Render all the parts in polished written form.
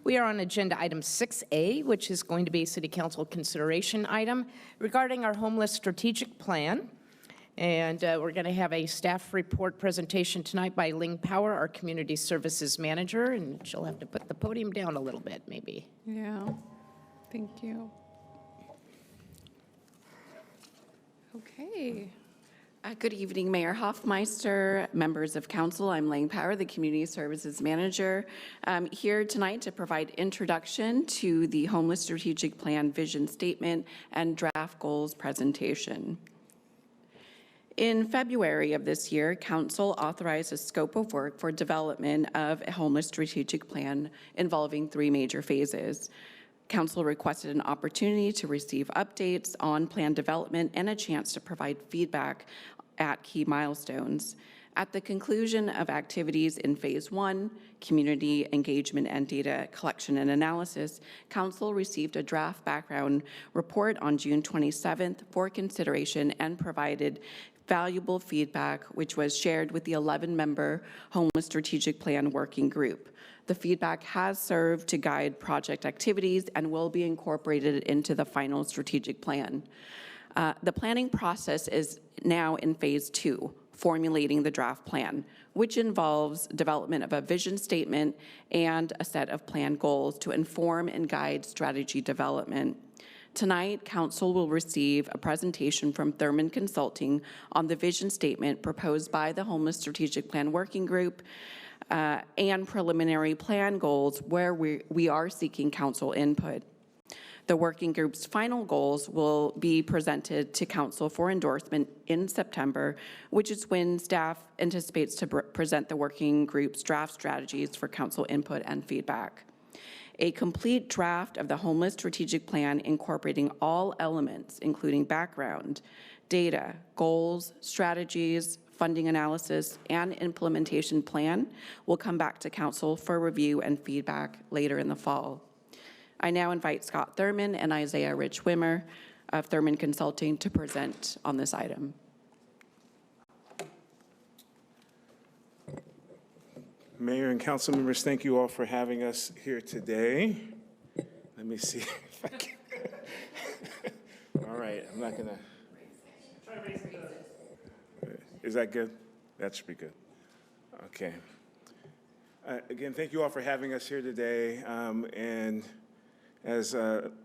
We are on agenda item 6A, which is going to be a City Council consideration item regarding our homeless strategic plan. And we're going to have a staff report presentation tonight by Ling Power, our Community Services Manager, and she'll have to put the podium down a little bit, maybe. Yeah, thank you. Okay. Good evening, Mayor Hoffmeister, members of council. I'm Ling Power, the Community Services Manager. I'm here tonight to provide introduction to the Homeless Strategic Plan Vision Statement and Draft Goals presentation. In February of this year, Council authorized a scope of work for development of a homeless strategic plan involving 3 major phases. Council requested an opportunity to receive updates on plan development and a chance to provide feedback at key milestones. At the conclusion of activities in Phase 1, community engagement and data collection and analysis, Council received a draft background report on June 27th for consideration and provided valuable feedback, which was shared with the 11-member Homeless Strategic Plan Working Group. The feedback has served to guide project activities and will be incorporated into the final strategic plan. The planning process is now in Phase 2, formulating the draft plan, which involves development of a vision statement and a set of plan goals to inform and guide strategy development. Tonight, Council will receive a presentation from Thurman Consulting on the vision statement proposed by the Homeless Strategic Plan Working Group and preliminary plan goals where we are seeking Council input. The working group's final goals will be presented to Council for endorsement in September, which is when staff anticipates to present the working group's draft strategies for Council input and feedback. A complete draft of the Homeless Strategic Plan incorporating all elements, including background, data, goals, strategies, funding analysis, and implementation plan will come back to Council for review and feedback later in the fall. I now invite Scott Thurman and Isaiah Rich-Wimmer of Thurman Consulting to present on this item. Mayor and council members, thank you all for having us here today. Let me see if I can. All right, I'm not gonna. Is that good? That should be good. Okay. Again, thank you all for having us here today. And as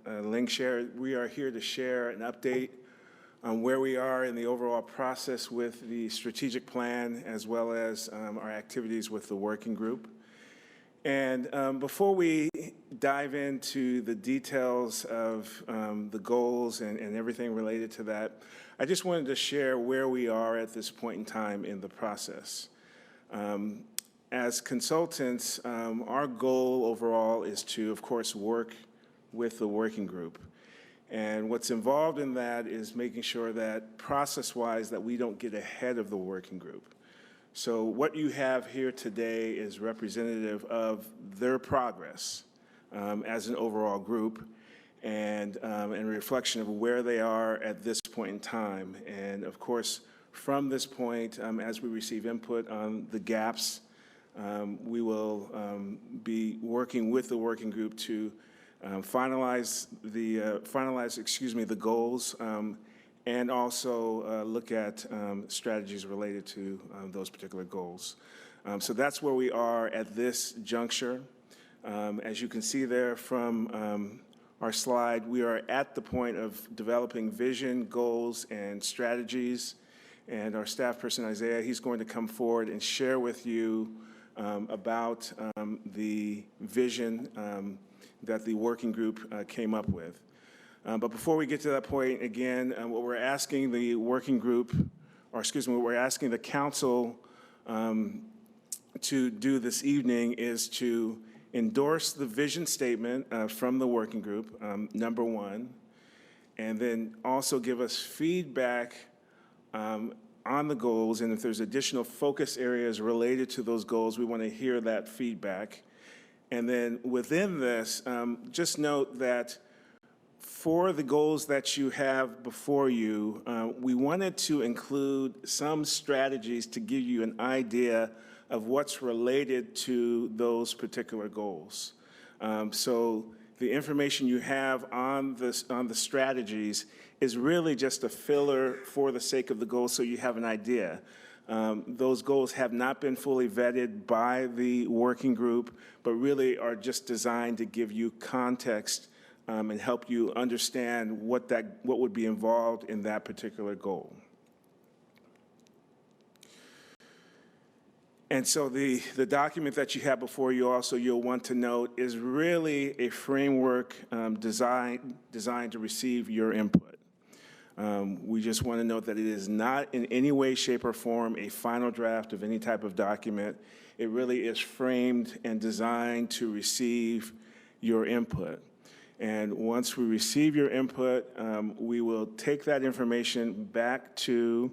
Ling shared, we are here to share an update on where we are in the overall process with the strategic plan, as well as our activities with the working group. And before we dive into the details of the goals and everything related to that, I just wanted to share where we are at this point in time in the process. As consultants, our goal overall is to, of course, work with the working group. And what's involved in that is making sure that process-wise that we don't get ahead of the working group. So what you have here today is representative of their progress as an overall group and a reflection of where they are at this point in time. And of course, from this point, as we receive input on the gaps, we will be working with the working group to finalize the goals and also look at strategies related to those particular goals. So that's where we are at this juncture. As you can see there from our slide, we are at the point of developing vision, goals, and strategies. And our staff person, Isaiah, he's going to come forward and share with you about the vision that the working group came up with. But before we get to that point, again, what we're asking the working group, or excuse me, what we're asking the council to do this evening is to endorse the vision statement from the working group, number 1, and then also give us feedback on the goals, and if there's additional focus areas related to those goals, we want to hear that feedback. And then within this, just note that for the goals that you have before you, we wanted to include some strategies to give you an idea of what's related to those particular goals. So the information you have on the strategies is really just a filler for the sake of the goals, so you have an idea. Those goals have not been fully vetted by the working group, but really are just designed to give you context and help you understand what would be involved in that particular goal. And so the document that you have before you also, you'll want to note, is really a framework designed to receive your input. We just want to note that it is not in any way, shape, or form a final draft of any type of document. It really is framed and designed to receive your input. And once we receive your input, we will take that information back to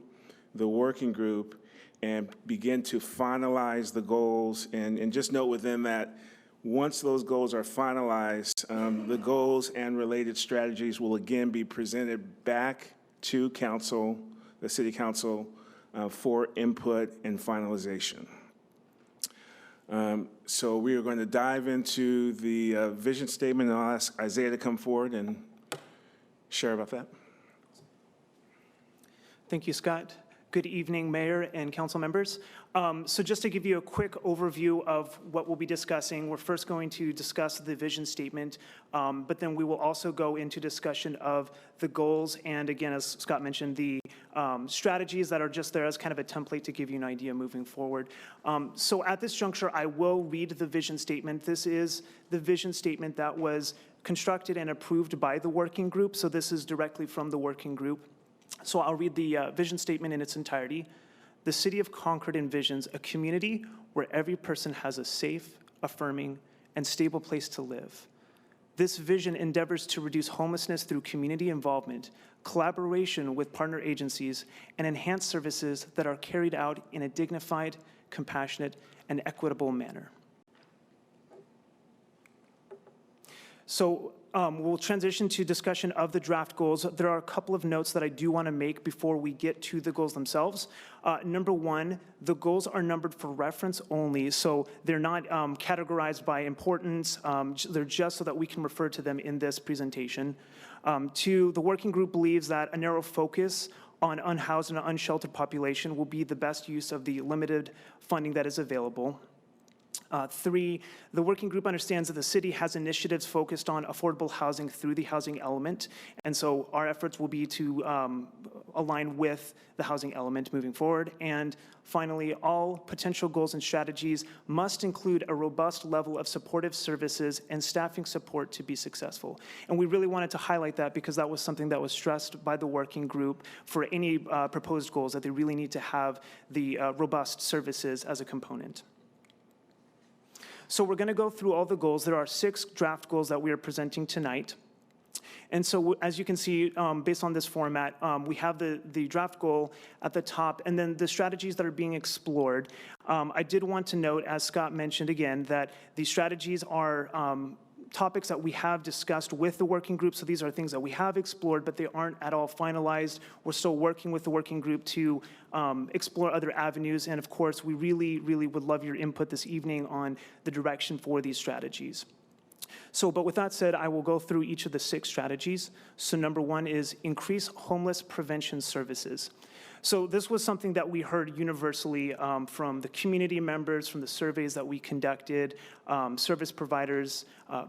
the working group and begin to finalize the goals. And just note within that, once those goals are finalized, the goals and related strategies will again be presented back to council, the city council, for input and finalization. So we are going to dive into the vision statement, and I'll ask Isaiah to come forward and share about that. Thank you, Scott. Good evening, Mayor and council members. So just to give you a quick overview of what we'll be discussing, we're first going to discuss the vision statement, but then we will also go into discussion of the goals and, again, as Scott mentioned, the strategies that are just there as kind of a template to give you an idea moving forward. So at this juncture, I will read the vision statement. This is the vision statement that was constructed and approved by the working group, so this is directly from the working group. So I'll read the vision statement in its entirety. The City of Concord envisions a community where every person has a safe, affirming, and stable place to live. This vision endeavors to reduce homelessness through community involvement, collaboration with partner agencies, and enhanced services that are carried out in a dignified, compassionate, and equitable manner. So we'll transition to discussion of the draft goals. There are a couple of notes that I do want to make before we get to the goals themselves. Number one, the goals are numbered for reference only, so they're not categorized by importance. They're just so that we can refer to them in this presentation. Two, the working group believes that a narrow focus on unhoused and unsheltered population will be the best use of the limited funding that is available. Three, the working group understands that the city has initiatives focused on affordable housing through the housing element, and so our efforts will be to align with the housing element moving forward. And finally, all potential goals and strategies must include a robust level of supportive services and staffing support to be successful. And we really wanted to highlight that because that was something that was stressed by the working group for any proposed goals, that they really need to have the robust services as a component. So we're going to go through all the goals. There are 6 draft goals that we are presenting tonight. And so as you can see, based on this format, we have the draft goal at the top and then the strategies that are being explored. I did want to note, as Scott mentioned again, that these strategies are topics that we have discussed with the working group. So these are things that we have explored, but they aren't at all finalized. We're still working with the working group to explore other avenues. And of course, we really, really would love your input this evening on the direction for these strategies. So, but with that said, I will go through each of the 6 strategies. So number 1 is increase homeless prevention services. So this was something that we heard universally from the community members, from the surveys that we conducted, service providers,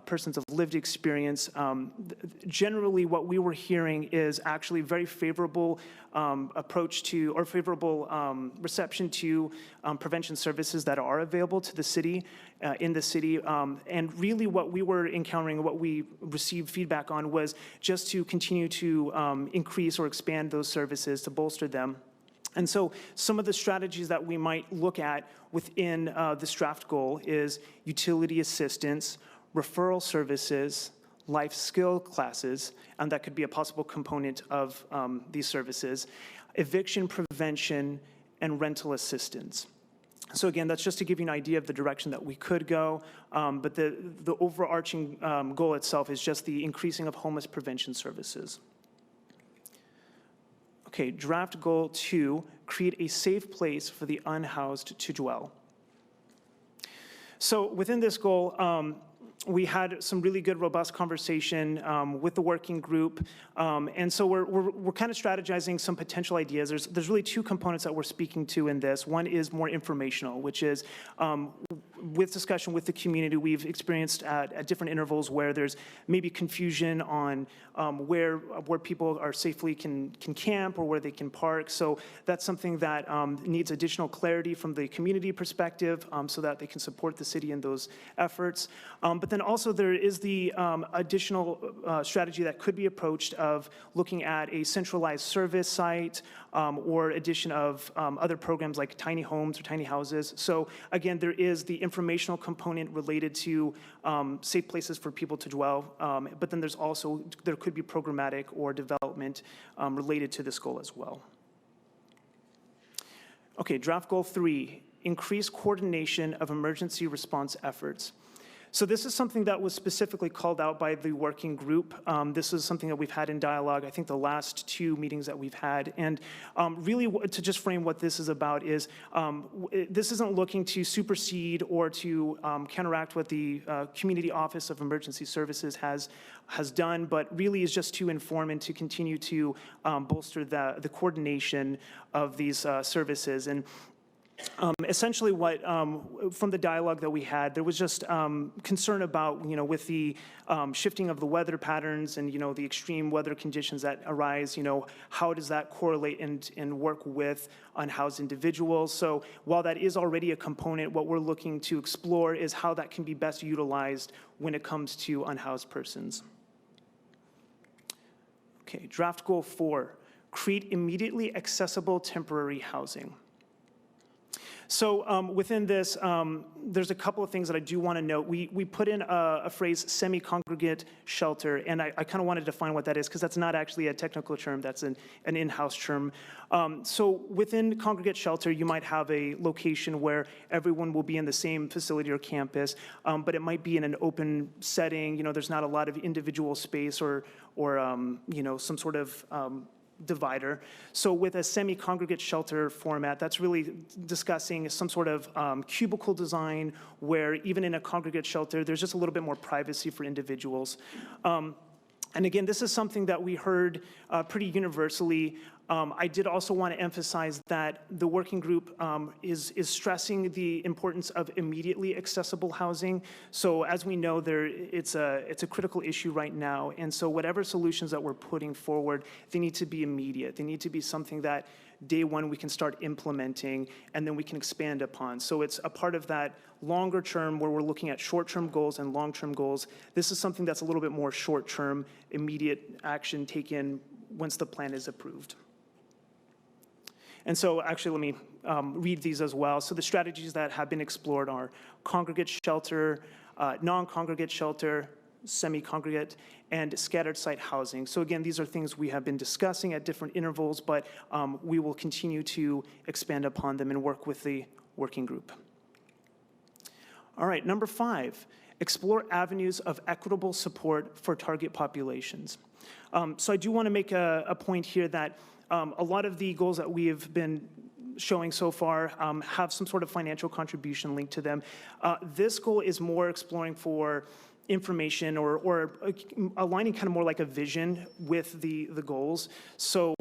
persons of lived experience. Generally, what we were hearing is actually very favorable approach to, or favorable reception to prevention services that are available to the city, in the city. And really what we were encountering, what we received feedback on was just to continue to increase or expand those services, to bolster them. And so some of the strategies that we might look at within this draft goal is utility assistance, referral services, life skill classes, and that could be a possible component of these services, eviction prevention, and rental assistance. So again, that's just to give you an idea of the direction that we could go, but the overarching goal itself is just the increasing of homeless prevention services. Okay, draft goal 2, create a safe place for the unhoused to dwell. So within this goal, we had some really good, robust conversation with the working group, and so we're kind of strategizing some potential ideas. There's really two components that we're speaking to in this. One is more informational, which is with discussion with the community, we've experienced at different intervals where there's maybe confusion on where people are safely can camp or where they can park. So that's something that needs additional clarity from the community perspective so that they can support the city in those efforts. But then also there is the additional strategy that could be approached of looking at a centralized service site or addition of other programs like tiny homes or tiny houses. So again, there is the informational component related to safe places for people to dwell, but then there could be programmatic or development related to this goal as well. Okay, draft goal 3, increase coordination of emergency response efforts. So this is something that was specifically called out by the working group. This is something that we've had in dialogue, I think the last 2 meetings that we've had. And really, to just frame what this is about is, this isn't looking to supersede or to counteract what the Community Office of Emergency Services has done, but really is just to inform and to continue to bolster the coordination of these services. And essentially what, from the dialogue that we had, there was just concern about, with the shifting of the weather patterns and, the extreme weather conditions that arise, how does that correlate and work with unhoused individuals? So while that is already a component, what we're looking to explore is how that can be best utilized when it comes to unhoused persons. Okay, draft goal 4, create immediately accessible temporary housing. So within this, there's a couple of things that I do want to note. We put in a phrase, semi-congregate shelter, and I kind of want to define what that is, because that's not actually a technical term, that's an in-house term. So within congregate shelter, you might have a location where everyone will be in the same facility or campus, but it might be in an open setting. There's not a lot of individual space or some sort of divider. So with a semi-congregate shelter format, that's really discussing some sort of cubicle design where even in a congregate shelter, there's just a little bit more privacy for individuals. And again, this is something that we heard pretty universally. I did also want to emphasize that the working group is stressing the importance of immediately accessible housing. So as we know, it's a critical issue right now. And so whatever solutions that we're putting forward, they need to be immediate. They need to be something that day one we can start implementing and then we can expand upon. So it's a part of that longer term where we're looking at short-term goals and long-term goals. This is something that's a little bit more short-term, immediate action taken once the plan is approved. And so actually, let me read these as well. So the strategies that have been explored are congregate shelter, non-congregate shelter, semi-congregate, and scattered site housing. So again, these are things we have been discussing at different intervals, but we will continue to expand upon them and work with the working group. All right, number 5, explore avenues of equitable support for target populations. So I do want to make a point here that a lot of the goals that we have been showing so far have some sort of financial contribution linked to them. This goal is more exploring for information or aligning kind of more like a vision with the goals. So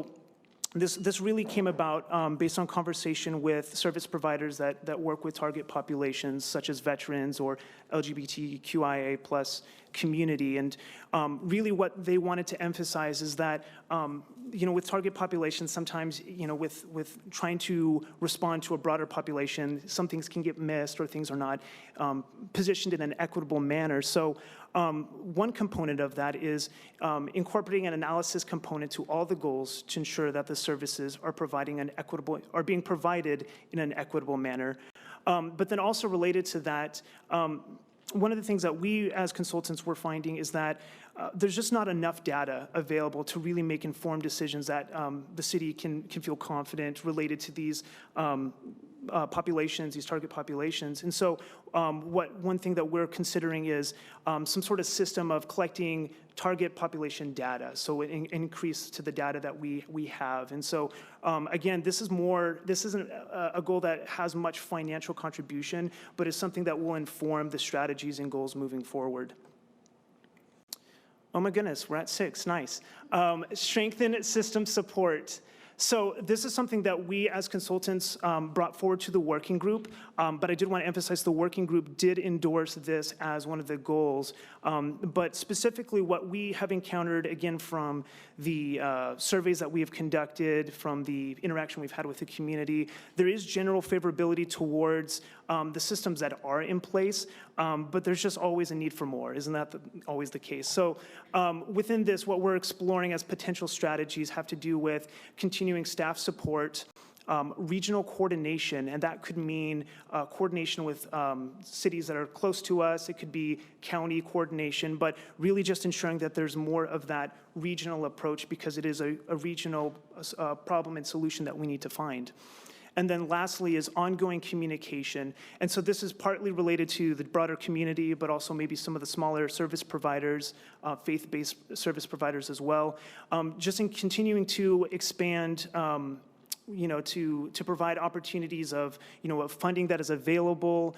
this really came about based on conversation with service providers that work with target populations such as veterans or LGBTQIA plus community. And really what they wanted to emphasize is that with target populations, sometimes, with trying to respond to a broader population, some things can get missed or things are not positioned in an equitable manner. So one component of that is incorporating an analysis component to all the goals to ensure that the services are being provided in an equitable manner. But then also related to that, one of the things that we as consultants were finding is that there's just not enough data available to really make informed decisions that the city can feel confident related to these populations, these target populations. And so one thing that we're considering is some sort of system of collecting target population data, so it increase to the data that we have. And so, again, this isn't a goal that has much financial contribution, but is something that will inform the strategies and goals moving forward. Oh my goodness, we're at 6, nice. Strengthen system support. So this is something that we as consultants brought forward to the working group, but I did want to emphasize the working group did endorse this as one of the goals. But specifically what we have encountered, again, from the surveys that we have conducted, from the interaction we've had with the community, there is general favorability towards the systems that are in place, but there's just always a need for more. Isn't that always the case? So within this, what we're exploring as potential strategies have to do with continuing staff support, regional coordination, and that could mean coordination with cities that are close to us. It could be county coordination, but really just ensuring that there's more of that regional approach because it is a regional problem and solution that we need to find. And then lastly is ongoing communication. And so this is partly related to the broader community, but also maybe some of the smaller service providers, faith-based service providers as well. Just in continuing to expand to provide opportunities of funding that is available,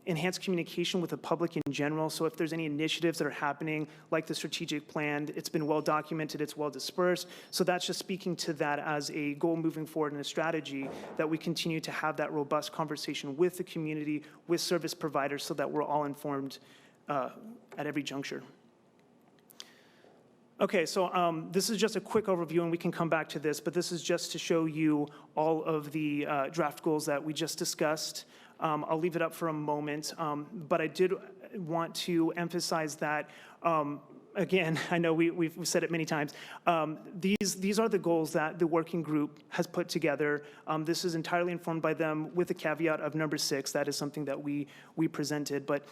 enhanced communication with the public in general. So if there's any initiatives that are happening, like the strategic plan, it's been well documented, it's well dispersed. So that's just speaking to that as a goal moving forward in a strategy that we continue to have that robust conversation with the community, with service providers, so that we're all informed at every juncture. Okay, so this is just a quick overview, and we can come back to this, but this is just to show you all of the draft goals that we just discussed. I'll leave it up for a moment, but I did want to emphasize that, again, I know we've said it many times, these are the goals that the working group has put together. This is entirely informed by them with the caveat of number 6. That is something that we presented, but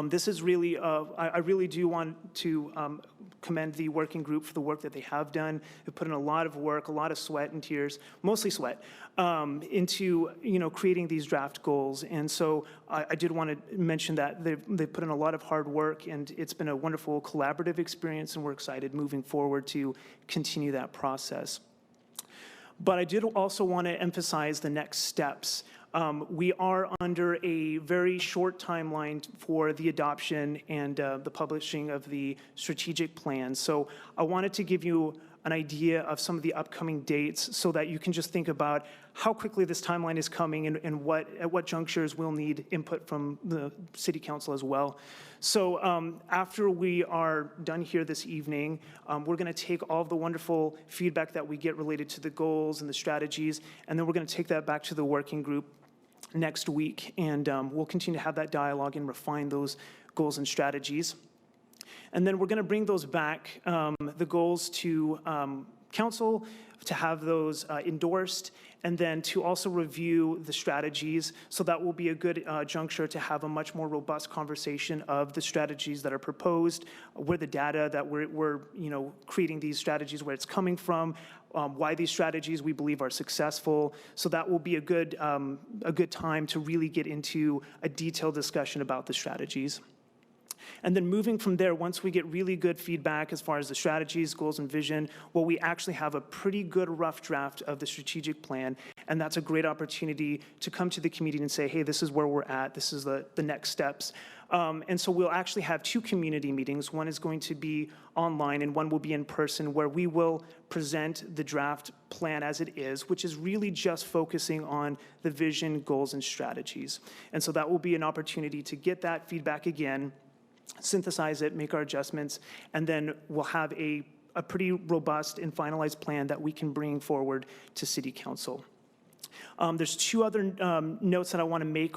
this is really, I really do want to commend the working group for the work that they have done. They've put in a lot of work, a lot of sweat and tears, mostly sweat, into creating these draft goals. And so I did want to mention that they've put in a lot of hard work, and it's been a wonderful collaborative experience, and we're excited moving forward to continue that process. But I did also want to emphasize the next steps. We are under a very short timeline for the adoption and the publishing of the strategic plan. So I wanted to give you an idea of some of the upcoming dates so that you can just think about how quickly this timeline is coming and at what junctures we'll need input from the City Council as well. So after we are done here this evening, we're going to take all of the wonderful feedback that we get related to the goals and the strategies, and then we're going to take that back to the working group next week, and we'll continue to have that dialogue and refine those goals and strategies. And then we're going to bring those back, the goals to council, to have those endorsed, and then to also review the strategies. So that will be a good juncture to have a much more robust conversation of the strategies that are proposed, where the data that we're creating these strategies, where it's coming from, why these strategies we believe are successful. So that will be a good time to really get into a detailed discussion about the strategies. And then moving from there, once we get really good feedback as far as the strategies, goals, and vision, well, we actually have a pretty good rough draft of the strategic plan, and that's a great opportunity to come to the community and say, hey, this is where we're at, this is the next steps. And so we'll actually have 2 community meetings. One is going to be online, and one will be in person, where we will present the draft plan as it is, which is really just focusing on the vision, goals, and strategies. And so that will be an opportunity to get that feedback again, synthesize it, make our adjustments, and then we'll have a pretty robust and finalized plan that we can bring forward to City Council. There's 2 other notes that I want to make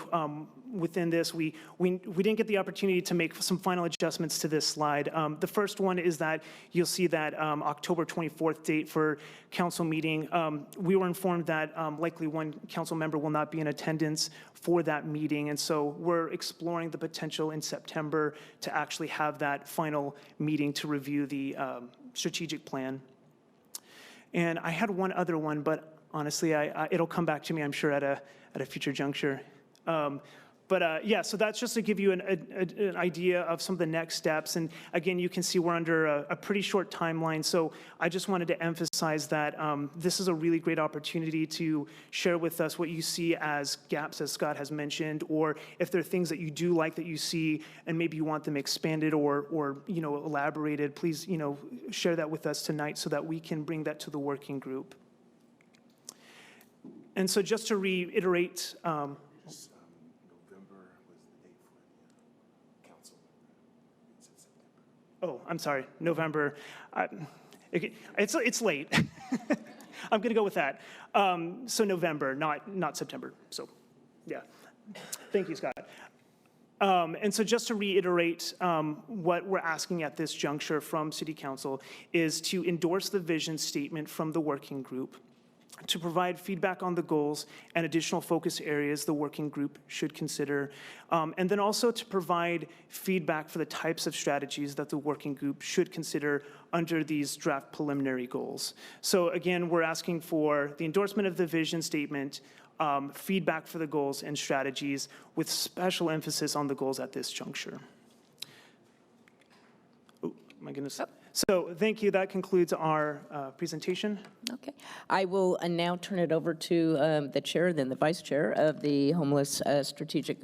within this. We didn't get the opportunity to make some final adjustments to this slide. The first one is that you'll see that October 24th date for council meeting. We were informed that likely one council member will not be in attendance for that meeting, and so we're exploring the potential in September to actually have that final meeting to review the strategic plan. And I had one other one, but honestly, it'll come back to me, I'm sure, at a future juncture. But yeah, so that's just to give you an idea of some of the next steps. And again, you can see we're under a pretty short timeline. So I just wanted to emphasize that this is a really great opportunity to share with us what you see as gaps, as Scott has mentioned, or if there are things that you do like that you see and maybe you want them expanded or elaborated, please, share that with us tonight so that we can bring that to the working group. And so just to reiterate, November was the date for the council. It's in September. oh, I'm sorry, November. It's late. I'm going to go with that. So November, not September. So, yeah. Thank you, Scott. And so just to reiterate, what we're asking at this juncture from City Council is to endorse the vision statement from the working group, to provide feedback on the goals and additional focus areas the working group should consider, and then also to provide feedback for the types of strategies that the working group should consider under these draft preliminary goals. So again, we're asking for the endorsement of the vision statement, feedback for the goals and strategies with special emphasis on the goals at this juncture. Oh, my goodness. So thank you. That concludes our presentation. Okay. I will now turn it over to the chair, then the vice chair of the Homeless Strategic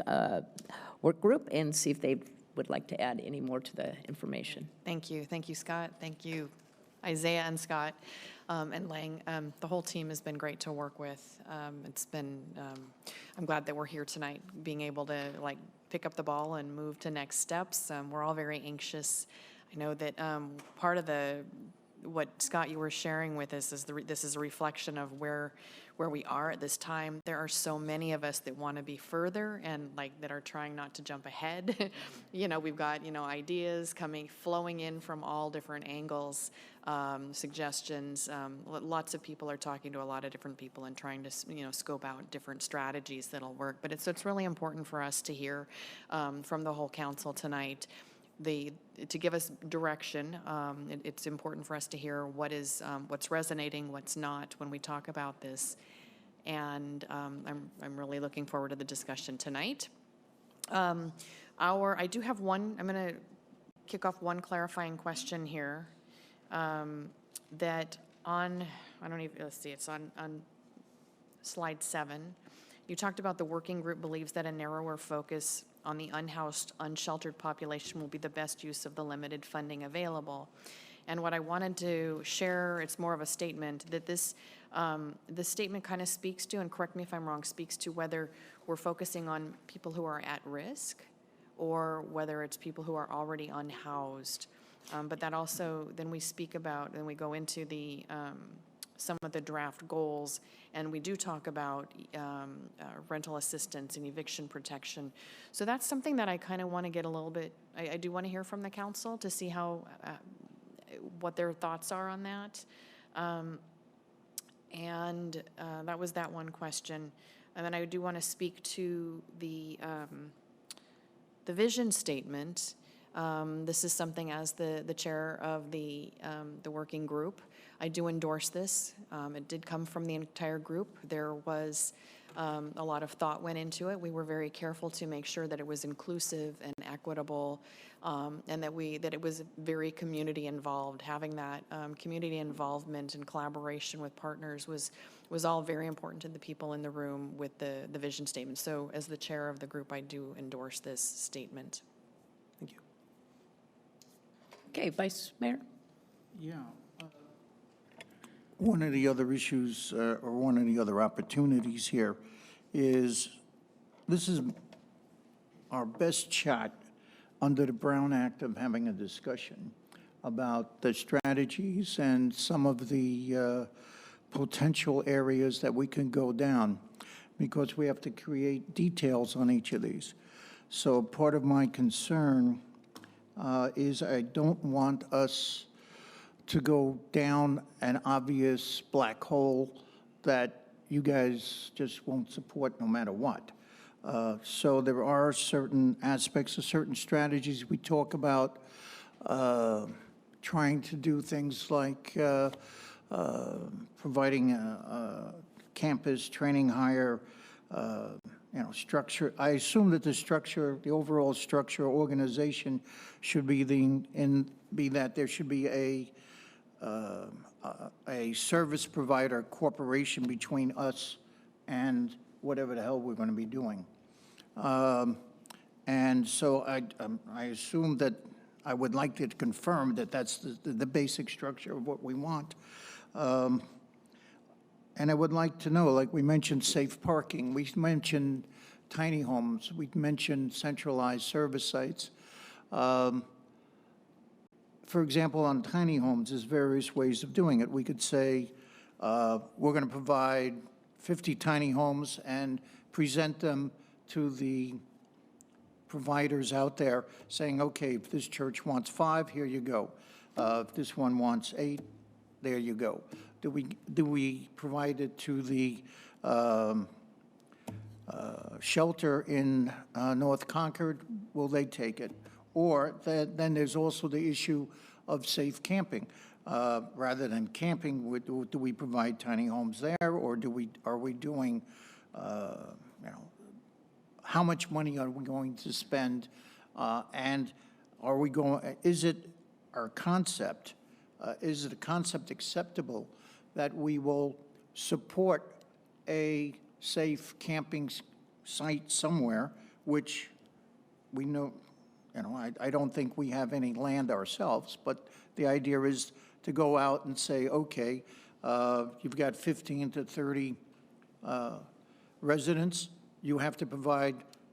Work Group, and see if they would like to add any more to the information. Thank you. Thank you, Scott. Thank you, Isaiah and Scott and Lang. The whole team has been great to work with. It's been, I'm glad that we're here tonight, being able to pick up the ball and move to next steps. We're all very anxious. I know that part of what Scott, you were sharing with us is this is a reflection of where we are at this time. There are so many of us that want to be further and that are trying not to jump ahead. We've got, ideas flowing in from all different angles, suggestions. Lots of people are talking to a lot of different people and trying to, scope out different strategies that'll work. But it's really important for us to hear from the whole council tonight. To give us direction, it's important for us to hear what's resonating, what's not when we talk about this, and I'm really looking forward to the discussion tonight. I do have one. I'm going to kick off one clarifying question here. That let's see, it's on slide 7. You talked about the working group believes that a narrower focus on the unhoused, unsheltered population will be the best use of the limited funding available. And what I wanted to share, it's more of a statement, that this statement kind of speaks to, and correct me if I'm wrong, speaks to whether we're focusing on people who are at risk or whether it's people who are already unhoused. But that also, then we speak about, and we go into some of the draft goals, and we do talk about rental assistance and eviction protection. So that's something that I kind of want to get a little bit, I do want to hear from the council to see what their thoughts are on that. And that was that one question. And then I do want to speak to the vision statement. This is something, as the chair of the working group, I do endorse this. It did come from the entire group. There was a lot of thought went into it. We were very careful to make sure that it was inclusive and equitable, and that it was very community involved. Having that community involvement and collaboration with partners was all very important to the people in the room with the vision statement. So as the chair of the group, I do endorse this statement. Thank you. Okay, Vice Mayor? Yeah. One of the other issues, or one of the other opportunities here is, this is our best shot under the Brown Act of having a discussion about the strategies and some of the potential areas that we can go down, because we have to create details on each of these. So part of my concern is I don't want us to go down an obvious black hole that you guys just won't support no matter what. So there are certain aspects of certain strategies we talk about, trying to do things like providing a campus training hire, structure, I assume that the structure, the overall structure, organization should be be that there should be a service provider corporation between us and whatever the hell we're going to be doing. And so I assume that I would like to confirm that that's the basic structure of what we want. And I would like to know, like we mentioned safe parking, we mentioned tiny homes, we mentioned centralized service sites. For example, on tiny homes, there's various ways of doing it. We could say, we're going to provide 50 tiny homes and present them to the providers out there, saying, okay, if this church wants 5, here you go. If this one wants 8, there you go. Do we provide it to the shelter in North Concord? Will they take it? Or then there's also the issue of safe camping. Rather than camping, do we provide tiny homes there, or are we doing, how much money are we going to spend, and are we going? Is it our concept? Is it a concept acceptable that we will support a safe camping site somewhere, which we know, I don't think we have any land ourselves, but the idea is to go out and say, okay, you've got 15 to 30 residents, you have to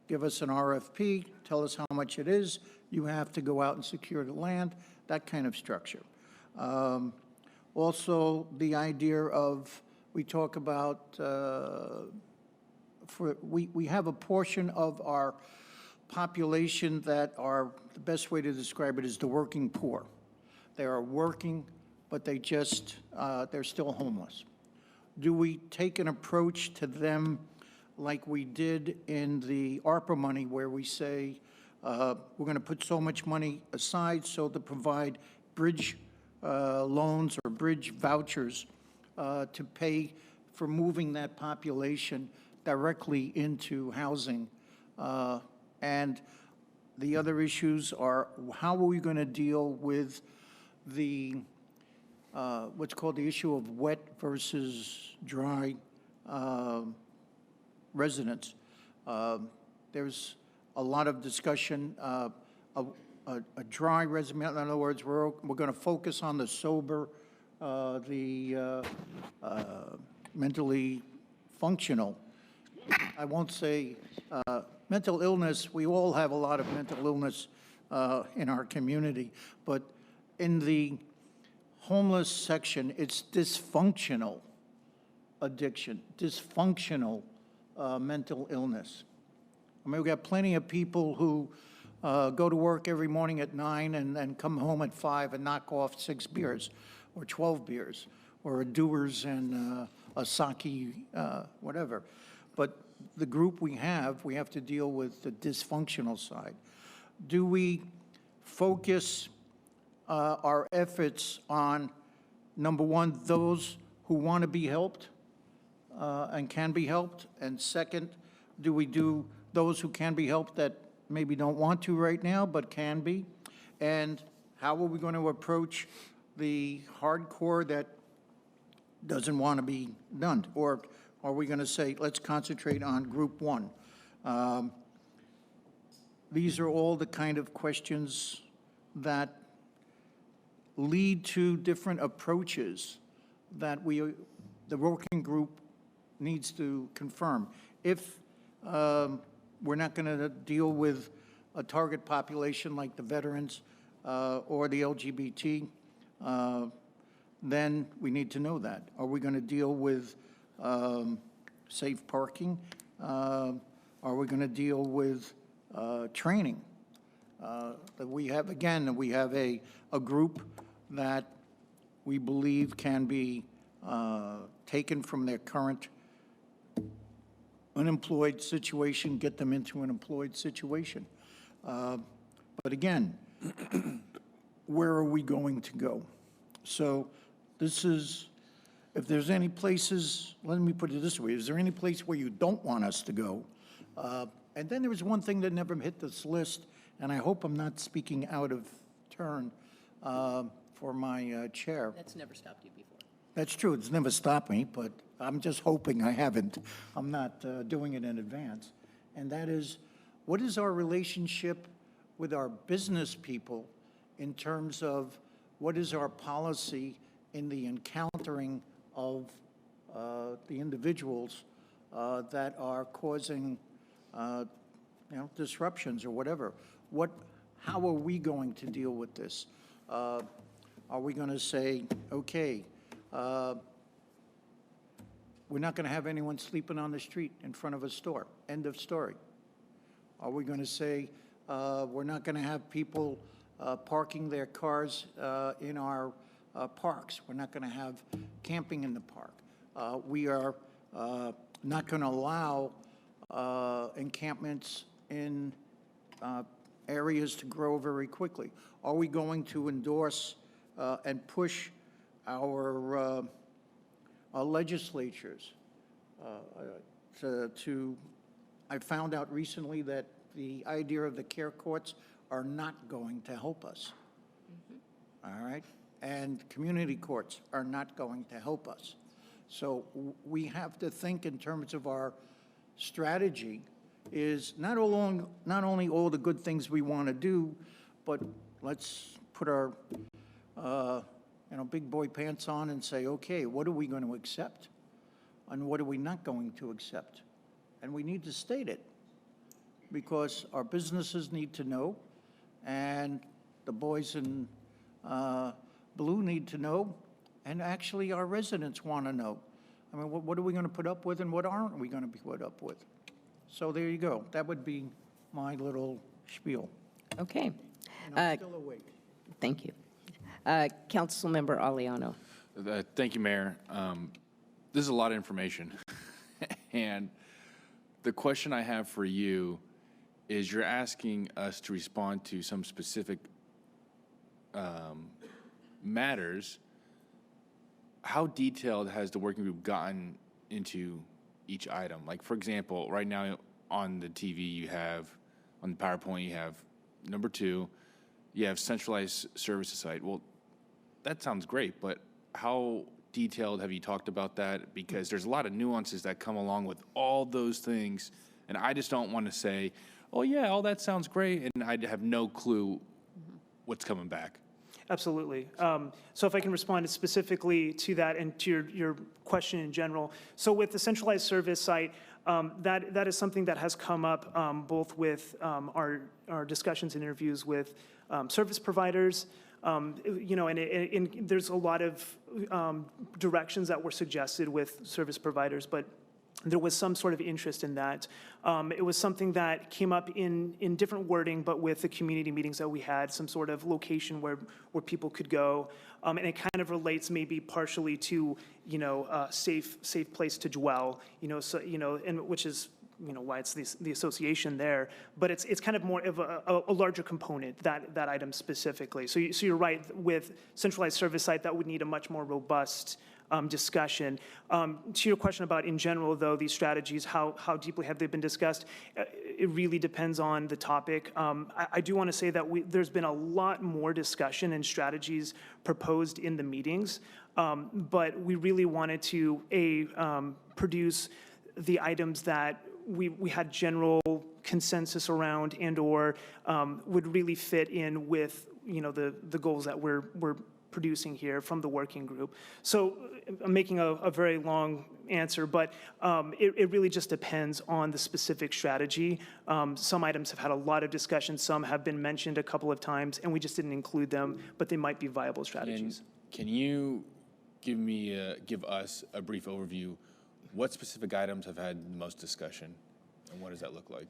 give us an RFP, tell us how much it is, you have to go out and secure the land, that kind of structure. Also, the idea of, we talk about, we have a portion of our population that are, the best way to describe it is the working poor. They are working, but they're still homeless. Do we take an approach to them like we did in the ARPA money, where we say, we're going to put so much money aside so to provide bridge loans or bridge vouchers to pay for moving that population directly into housing? And the other issues are, how are we going to deal with the, what's called the issue of wet versus dry residents? There's a lot of discussion of a dry resident. In other words, we're going to focus on the sober, the mentally functional. I won't say mental illness. We all have a lot of mental illness in our community, but in the homeless section, it's dysfunctional addiction, dysfunctional mental illness. I mean, we've got plenty of people who go to work every morning at 9 and then come home at 5 and knock off 6 beers or 12 beers or a Dewar's and a sake, whatever. But the group we have to deal with the dysfunctional side. Do we focus our efforts on, number one, those who want to be helped and can be helped? And second, do we do those who can be helped that maybe don't want to right now but can be? And how are we going to approach the hardcore that doesn't want to be done? Or are we going to say, let's concentrate on group one? These are all the kind of questions that lead to different approaches that the working group needs to confirm. If we're not going to deal with a target population like the veterans or the LGBT, then we need to know that. Are we going to deal with safe parking? Are we going to deal with training? We have a group that we believe can be taken from their current unemployed situation, get them into an employed situation. But again, where are we going to go? So this is, if there's any places, let me put it this way, is there any place where you don't want us to go? And then there was one thing that never hit this list, and I hope I'm not speaking out of turn for my chair. That's never stopped you before. That's true, it's never stopped me, but I'm just hoping I haven't. I'm not doing it in advance. And that is, what is our relationship with our business people in terms of what is our policy in the encountering of the individuals that are causing disruptions or whatever? How are we going to deal with this? Are we going to say, okay, we're not going to have anyone sleeping on the street in front of a store, end of story? Are we going to say, we're not going to have people parking their cars in our parks? We're not going to have camping in the park. We are not going to allow encampments in areas to grow very quickly. Are we going to endorse and push our legislatures I found out recently that the idea of the care courts are not going to help us. All right? And community courts are not going to help us. So we have to think in terms of our strategy is not only all the good things we want to do, but let's put our big boy pants on and say, okay, what are we going to accept? And what are we not going to accept? And we need to state it, because our businesses need to know, and the boys in blue need to know, and actually our residents want to know. I mean, what are we going to put up with and what aren't we going to be put up with? So there you go. That would be my little spiel. Okay. And I'm still awake. Thank you. Councilmember Aliano. Thank you, Mayor. This is a lot of information. And the question I have for you is, you're asking us to respond to some specific matters. How detailed has the working group gotten into each item? Like, for example, right now on the TV you have, on the PowerPoint you have number 2, you have centralized services site. Well, that sounds great, but how detailed have you talked about that? Because there's a lot of nuances that come along with all those things, and I just don't want to say, oh yeah, all that sounds great, and I have no clue what's coming back. Absolutely. So if I can respond specifically to that and to your question in general. So with the centralized service site, that is something that has come up both with our discussions and interviews with service providers. And there's a lot of directions that were suggested with service providers, but there was some sort of interest in that. It was something that came up in different wording, but with the community meetings that we had, some sort of location where people could go. And it kind of relates maybe partially to, a safe place to dwell, and which is, why it's the association there. But it's kind of more of a larger component, that item specifically. So you're right, with centralized service site, that would need a much more robust discussion. To your question about, in general, though, these strategies, how deeply have they been discussed? It really depends on the topic. I do want to say that there's been a lot more discussion and strategies proposed in the meetings, but we really wanted to, produce the items that we had general consensus around and/or would really fit in with, the goals that we're producing here from the working group. So I'm making a very long answer, but it really just depends on the specific strategy. Some items have had a lot of discussion, some have been mentioned a couple of times, and we just didn't include them, but they might be viable strategies. Can you give us a brief overview? What specific items have had the most discussion, and what does that look like?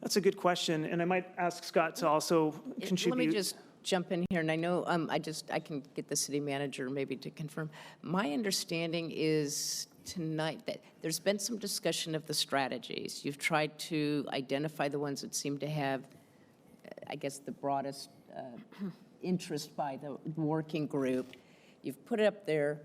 That's a good question, and I might ask Scott to also contribute. Let me just jump in here, and I know I can get the city manager maybe to confirm. My understanding is tonight that there's been some discussion of the strategies. You've tried to identify the ones that seem to have, I guess, the broadest interest by the working group. You've put it up there.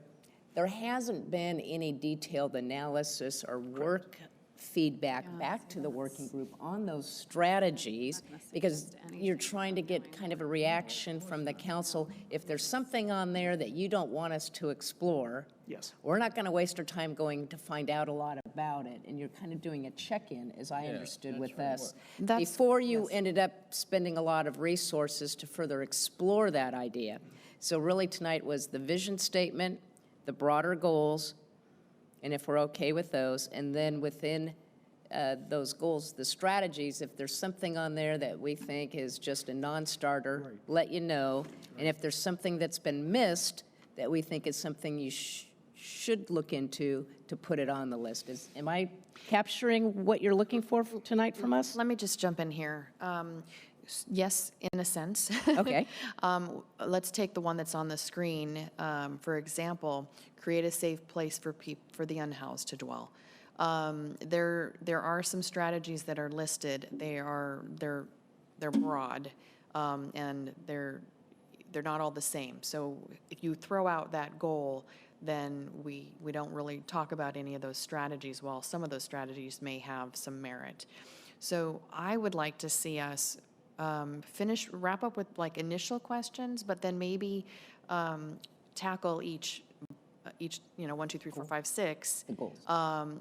There hasn't been any detailed analysis or work feedback back to the working group on those strategies, because you're trying to get kind of a reaction from the council. If there's something on there that you don't want us to explore, Yes. we're not going to waste our time going to find out a lot about it, and you're kind of doing a check-in, as I understood with this, before you ended up spending a lot of resources to further explore that idea. So really tonight was the vision statement, the broader goals, and if we're okay with those, and then within those goals, the strategies, if there's something on there that we think is just a non-starter, let you know. And if there's something that's been missed that we think is something you should look into, to put it on the list. Am I capturing what you're looking for tonight from us? Let me just jump in here. Yes, in a sense. Okay. Let's take the one that's on the screen. For example, create a safe place for the unhoused to dwell. There are some strategies that are listed. They're broad, and they're not all the same. So if you throw out that goal, then we don't really talk about any of those strategies. While some of those strategies may have some merit. So I would like to see us wrap up with like initial questions, but then maybe tackle each, 1, 2, 3, 4, 5, 6. The goals.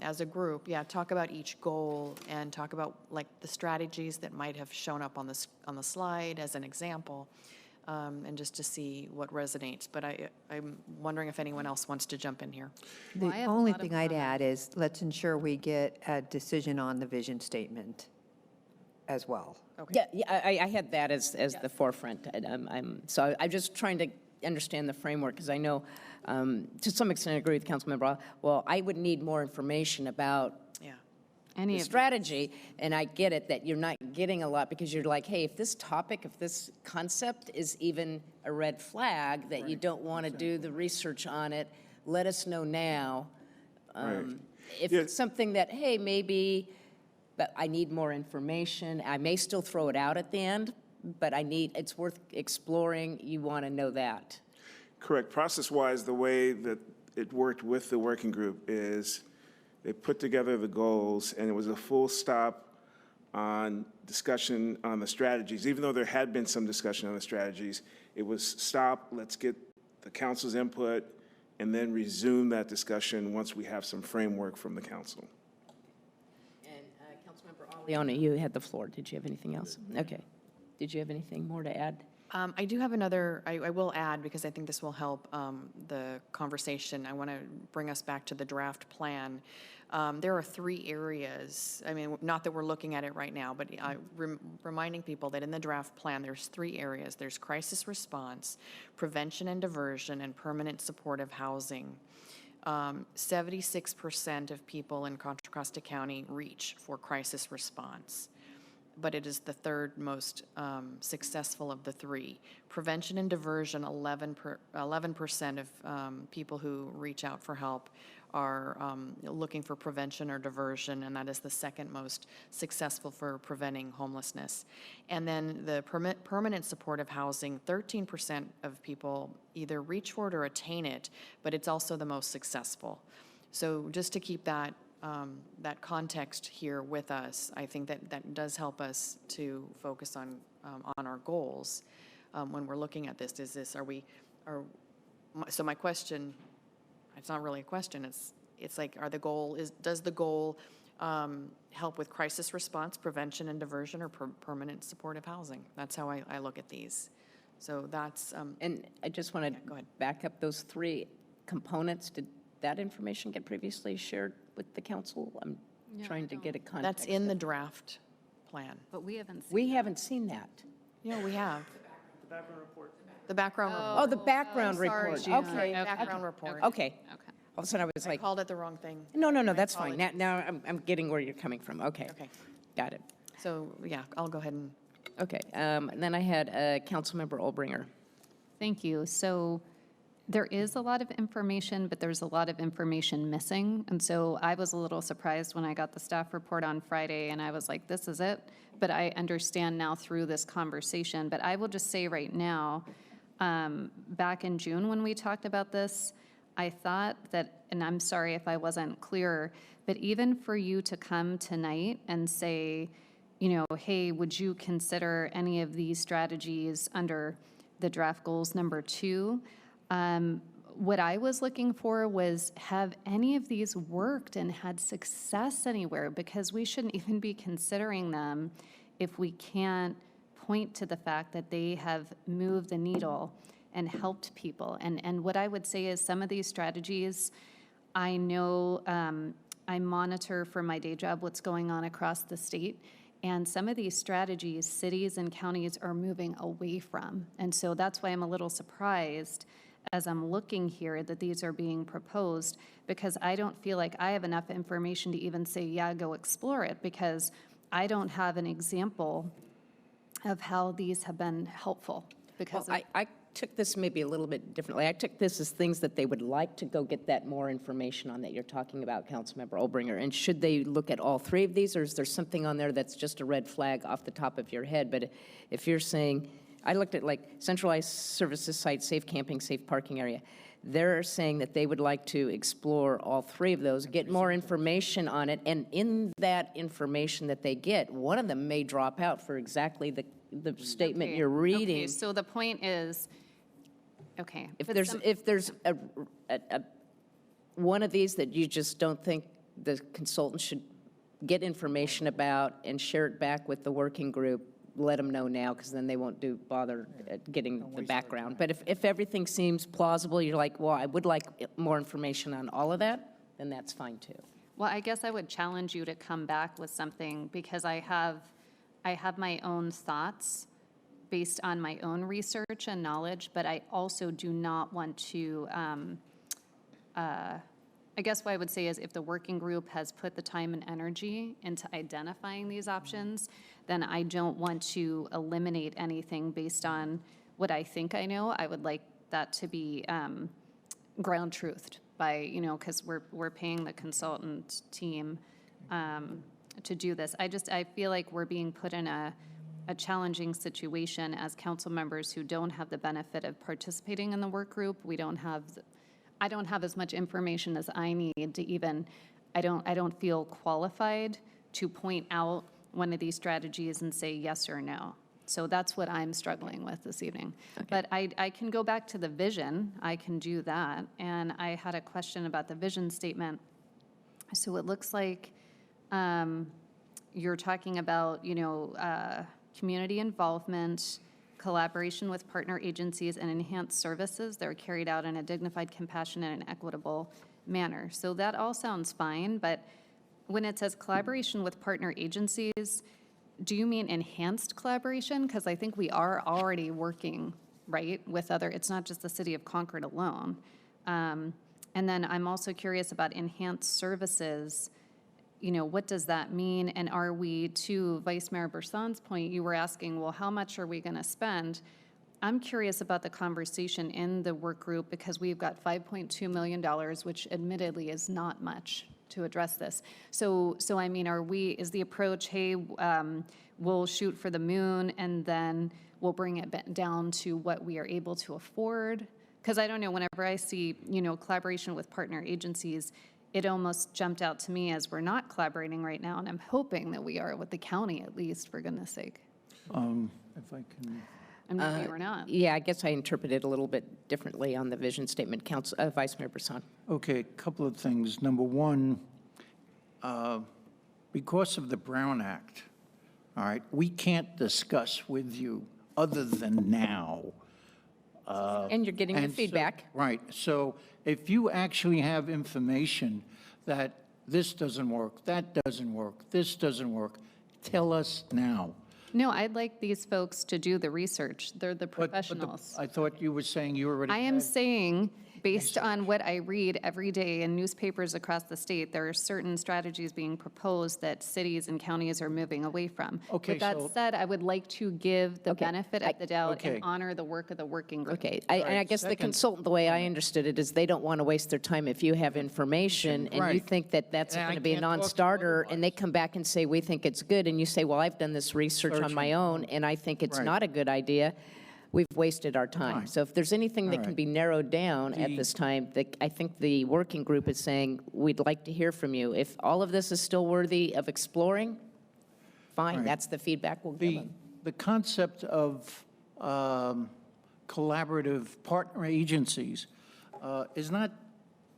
As a group, talk about each goal and talk about like the strategies that might have shown up on the slide as an example, and just to see what resonates. But I'm wondering if anyone else wants to jump in here. The only thing I'd add is let's ensure we get a decision on the vision statement as well. Yeah, I had that as the forefront. And so I'm just trying to understand the framework, because I know, to some extent, I agree with Councilmember. Well, I would need more information about the strategy, and I get it that you're not getting a lot, because you're like, hey, if this topic, if this concept is even a red flag that you don't want to do the research on it, let us know now. If it's something that, hey, maybe, but I need more information, I may still throw it out at the end, but it's worth exploring, you want to know that. Correct. Process-wise, the way that it worked with the working group is they put together the goals, and it was a full stop on discussion on the strategies. Even though there had been some discussion on the strategies, it was stop, let's get the council's input, and then resume that discussion once we have some framework from the council. And Councilmember Leona, you had the floor. Did you have anything else? Okay. Did you have anything more to add? I do have another, I will add, because I think this will help the conversation. I want to bring us back to the draft plan. There are 3 areas, I mean, not that we're looking at it right now, but reminding people that in the draft plan, there's 3 areas. There's crisis response, prevention and diversion, and permanent supportive housing. 76% of people in Contra Costa County reach for crisis response, but it is the 3rd most successful of the 3. Prevention and diversion, 11% of people who reach out for help are looking for prevention or diversion, and that is the 2nd most successful for preventing homelessness. And then the permanent supportive housing, 13% of people either reach for it or attain it, but it's also the most successful. So just to keep that context here with us, I think that does help us to focus on our goals when we're looking at this. So my question, it's not really a question, it's like, does the goal help with crisis response, prevention and diversion, or permanent supportive housing? That's how I look at these. So that's. And I just want to back up those 3 components. Did that information get previously shared with the council? I'm trying to get a context. That's in the draft plan. But we haven't seen We haven't seen that. Yeah, we have. The background report. The background report. Oh, the background Sorry, report. June. Okay. Background report. Okay. Okay. All of a sudden I was I like, called it the wrong thing. no, that's fine. apologies. Now I'm getting where you're coming from. Okay. Okay. Got it. So, yeah, I'll go ahead and. Okay. And then I had Councilmember Olbringer. Thank you. So there is a lot of information, but there's a lot of information missing. And so I was a little surprised when I got the staff report on Friday, and I was like, this is it. But I understand now through this conversation. But I will just say right now, back in June when we talked about this, I thought that, and I'm sorry if I wasn't clearer, but even for you to come tonight and say, you know, hey, would you consider any of these strategies under the draft goals number 2? What I was looking for was, have any of these worked and had success anywhere? Because we shouldn't even be considering them if we can't point to the fact that they have moved the needle and helped people. And what I would say is some of these strategies, I know I monitor for my day job what's going on across the state. And some of these strategies, cities and counties are moving away from. And so that's why I'm a little surprised as I'm looking here that these are being proposed, because I don't feel like I have enough information to even say, yeah, go explore it, because I don't have an example of how these have been helpful. Because Well, I took this maybe a little bit differently. I took this as things that they would like to go get that more information on that you're talking about, Councilmember Olbringer. And should they look at all 3 of these, or is there something on there that's just a red flag off the top of your head? But if you're saying, I looked at like centralized services site, safe camping, safe parking area. They're saying that they would like to explore all 3 of those, get more information on it, and in that information that they get, one of them may drop out for exactly the statement Okay, you're reading. Okay, so the point is, okay. If but there's one of these that you just don't think the consultant should get information about and share it back with the working group, let them know now, because then they won't bother getting the background. But if everything seems plausible, you're like, well, I would like more information on all of that, then that's fine too. Well, I guess I would challenge you to come back with something, because I have my own thoughts based on my own research and knowledge, but I also do not want to, I guess what I would say is if the working group has put the time and energy into identifying these options, then I don't want to eliminate anything based on what I think I know. I would like that to be ground truthed by, you know, because we're paying the consultant team to do this. I feel like we're being put in a challenging situation as council members who don't have the benefit of participating in the work group. I don't have as much information as I need to even, I don't feel qualified to point out one of these strategies and say yes or no. So that's what I'm struggling with this evening. But I can go back to the vision. I can do that. And I had a question about the vision statement. So it looks like you're talking about, you know, community involvement, collaboration with partner agencies, and enhanced services that are carried out in a dignified, compassionate, and equitable manner. So that all sounds fine, but when it says collaboration with partner agencies, do you mean enhanced collaboration? Because I think we are already working, right, with other, it's not just the city of Concord alone. And then I'm also curious about enhanced services. You know, what does that mean? And are we, to Vice Mayor Berson's point, you were asking, well, how much are we going to spend? I'm curious about the conversation in the work group, because we've got $5.2 million, which admittedly is not much to address this. So I mean, is the approach, hey, we'll shoot for the moon and then we'll bring it down to what we are able to afford? Because I don't know, whenever I see, you know, collaboration with partner agencies, it almost jumped out to me as we're not collaborating right now, and I'm hoping that we are with the county at least, for goodness sake. If I can, And maybe we're not. Yeah, I guess I interpreted a little bit differently on the vision statement, Vice Mayor Brisson. okay, a couple of things. Number one, because of the Brown Act, all right, we can't discuss with you other than now. And you're getting your And so- feedback. Right, so if you actually have information that this doesn't work, that doesn't work, this doesn't work, tell us now. No, I'd like these folks to do the research. They're the But the- professionals. I thought you were saying you already I am had- saying, based on what I read every day in newspapers across the state, there are certain strategies being proposed that cities and counties are moving away from. Okay, With that so- said, I would like to give the benefit of the doubt Okay. and honor the work of the working group. Okay, and I right, guess the second- consultant, the way I understood it, is they don't want to waste their time if you have information and you Right. think that that's And I going to be a can't talk to you non-starter, and they otherwise. come back and say, we think it's good, and you say, well, I've done this research on my own, and I think it's Right. not a good idea. we've wasted our time. Fine. So if there's anything that All can right. be narrowed down at this time, I think the working group is saying, we'd like to hear from you. If all of this is still worthy of exploring, fine, Right. that's the feedback we'll give The, them. the concept of collaborative partner agencies is not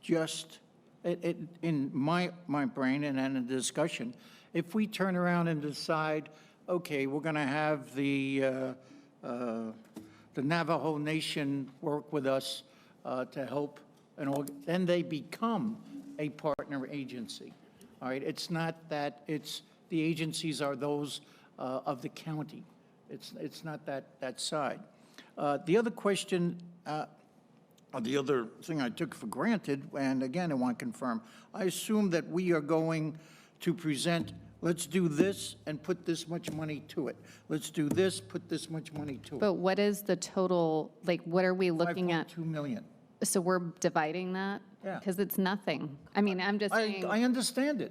just, in my brain and in the discussion, if we turn around and decide, okay, we're going to have the Navajo Nation work with us to help, then they become a partner agency. All right, it's not that the agencies are those of the county. It's not that side. The other question, the other thing I took for granted, and again, I want to confirm, I assume that we are going to present, let's do this and put this much money to it. Let's do this, put this much money to it. But what is the total, like, what are we looking at? 5.2 million. So we're dividing that? Yeah. Because it's nothing. I mean, I'm just saying. I understand it.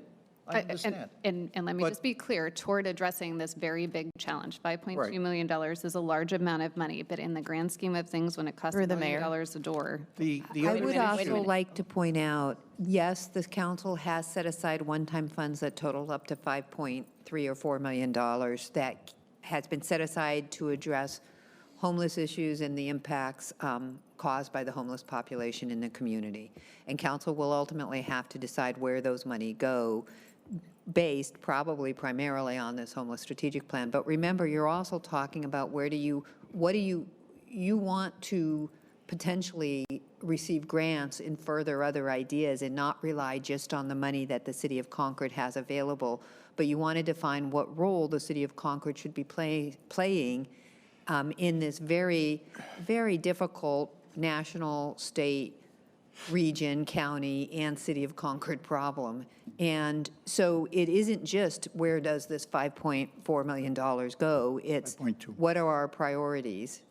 I And- understand. And let me But- just be clear, toward addressing this very big challenge, Right. $5.2 million is a large amount of money, but in the grand scheme of things, when it costs Through $1 the million mayor. a door. The I other would issue- also like to point out, yes, the council has set aside one-time funds that total up to $5.3 or $4 million that has been set aside to address homeless issues and the impacts caused by the homeless population in the community. And council will ultimately have to decide where those money go, based probably primarily on this homeless strategic plan. But remember, you're also talking about what do you want to potentially receive grants and further other ideas and not rely just on the money that the city of Concord has available, but you want to define what role the city of Concord should be playing in this very, very difficult national, state, region, county, and city of Concord problem. And so it isn't just where does this $5.4 million go? It's 5.2. what are our priorities?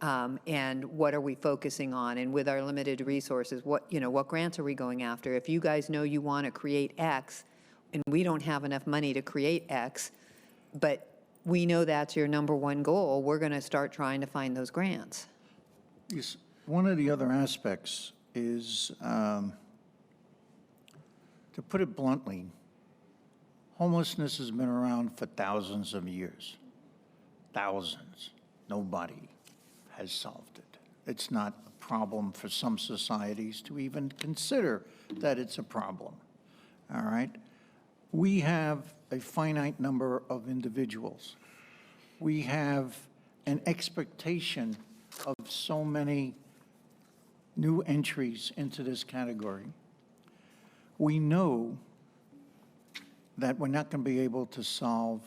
And what are we focusing on? And with our limited resources, what grants are we going after? If you guys know you want to create X, and we don't have enough money to create X, but we know that's your number one goal, we're going to start trying to find those grants. Yes, one of the other aspects is, to put it bluntly, homelessness has been around for thousands of years. Thousands. Nobody has solved it. It's not a problem for some societies to even consider that it's a problem. All right? We have a finite number of individuals. We have an expectation of so many new entries into this category. We know that we're not going to be able to solve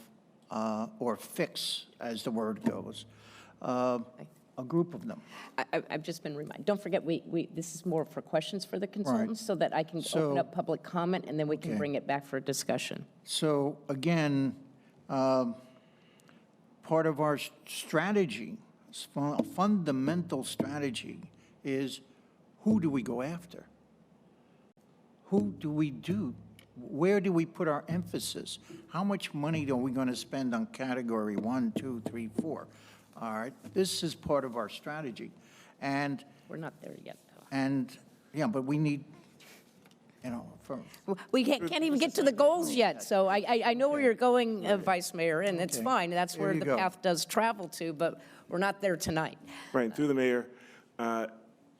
or fix, as the word goes, a group of them. I've just been reminded, don't forget, this is more for questions for the consultants, so that I can open So- up public comment, and then we can Okay. bring it back for discussion. So again, part of our strategy, a fundamental strategy, is who do we go after? Who do we do? Where do we put our emphasis? How much money are we going to spend on category 1, 2, 3, 4? All right, this is part of our strategy. And, We're not there yet, though. yeah, but we need, from, We can't even get to the goals yet, so I know where you're going, Vice Mayor, and it's Okay. fine. That's There where you the go. path does travel to, but we're not there tonight. Right, through the mayor,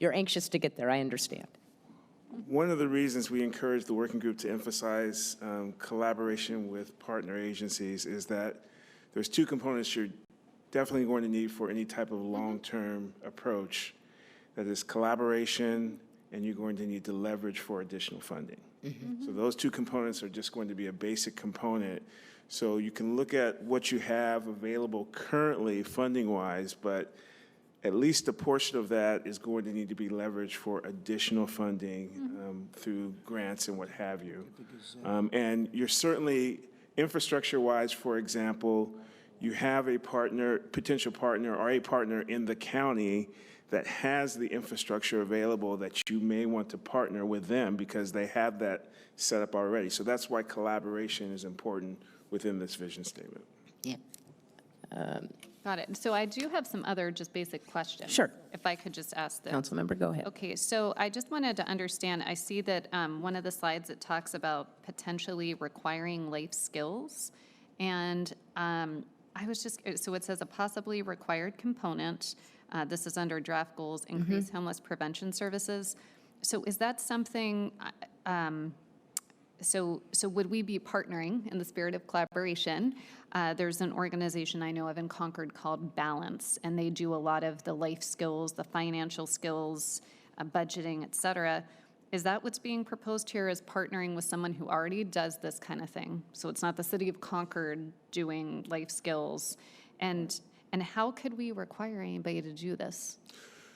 You're anxious to get there, I understand. one of the reasons we encourage the working group to emphasize collaboration with partner agencies is that there's two components you're definitely going to need for any type of long-term approach. That is collaboration, and you're going to need to leverage for additional funding. So those two components are just going to be a basic component. So you can look at what you have available currently funding-wise, but at least a portion of that is going to need to be leveraged for additional funding through grants and what have you. And you're certainly, infrastructure-wise, for example, you have a partner, potential partner, or a partner in the county that has the infrastructure available that you may want to partner with them because they have that set up already. So that's why collaboration is important within this vision statement. Got it. So I do have some other just basic questions. Sure. If I could just ask them. Councilmember, go ahead. Okay, so I just wanted to understand, I see that one of the slides, it talks about potentially requiring life skills. And I was just, so it says a possibly required component. This is under draft goals, increase homeless prevention services. So is that something, so would we be partnering in the spirit of collaboration? There's an organization I know of in Concord called Balance, and they do a lot of the life skills, the financial skills, budgeting, et cetera. Is that what's being proposed here, is partnering with someone who already does this kind of thing? So it's not the city of Concord doing life skills. And how could we require anybody to do this?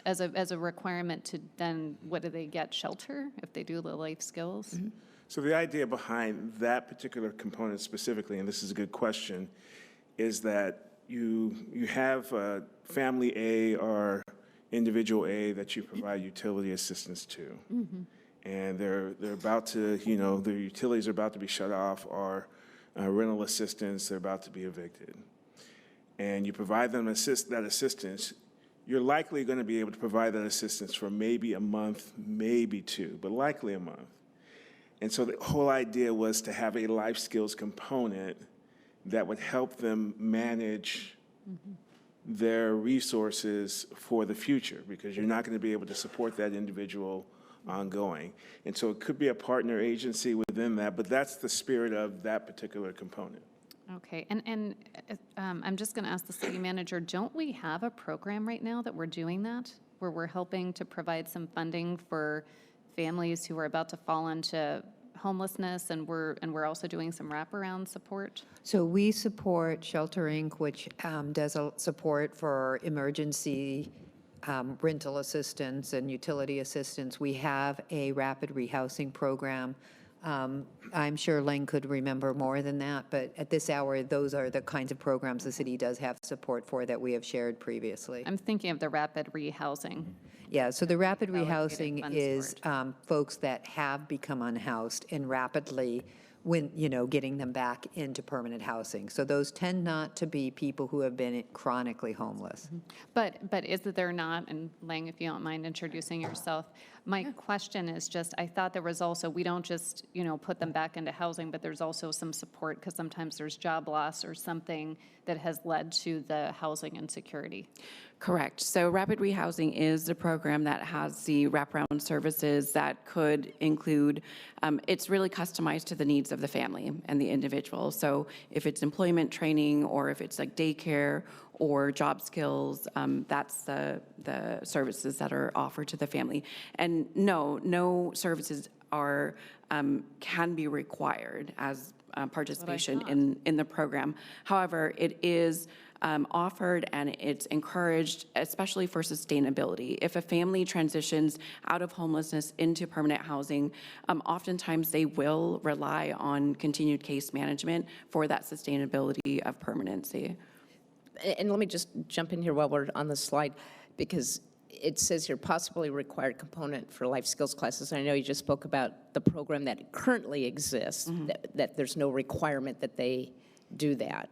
As a requirement to then, what do they get, shelter if they do the life skills? So the idea behind that particular component specifically, and this is a good question, is that you have family A or individual A that you provide utility assistance to. And they're about to, their utilities are about to be shut off, or rental assistance, they're about to be evicted. And you provide them that assistance. You're likely going to be able to provide that assistance for maybe a month, maybe two, but likely a month. And so the whole idea was to have a life skills component that would help them manage their resources for the future, because you're not going to be able to support that individual ongoing. And so it could be a partner agency within that, but that's the spirit of that particular component. Okay, and I'm just going to ask the city manager, don't we have a program right now that we're doing that, where we're helping to provide some funding for families who are about to fall into homelessness, and we're also doing some wraparound support? So we support Shelter Inc., which does a support for emergency rental assistance and utility assistance. We have a rapid rehousing program. I'm sure Len could remember more than that, but at this hour, those are the kinds of programs the city does have support for that we have shared previously. I'm thinking of the rapid rehousing. Yeah, so the rapid Allocated rehousing funds is for folks that have become unhoused and rapidly, getting them back into permanent housing. So those tend not to be people who have been chronically homeless. But is there not, and Lang, if you don't mind introducing yourself, my question is just, I thought there was also, we don't just, put them back into housing, but there's also some support, because sometimes there's job loss or something that has led to the housing insecurity. Correct. So rapid rehousing is the program that has the wraparound services that could include, it's really customized to the needs of the family and the individual. So if it's employment training, or if it's like daycare or job skills, that's the services that are offered to the family. And no services are, can be required as participation in the program. However, it is offered and it's encouraged, especially for sustainability. If a family transitions out of homelessness into permanent housing, oftentimes they will rely on continued case management for that sustainability of permanency. And let me just jump in here while we're on the slide, because it says here possibly required component for life skills classes. I know you just spoke about the program that currently exists, that there's no requirement that they do that.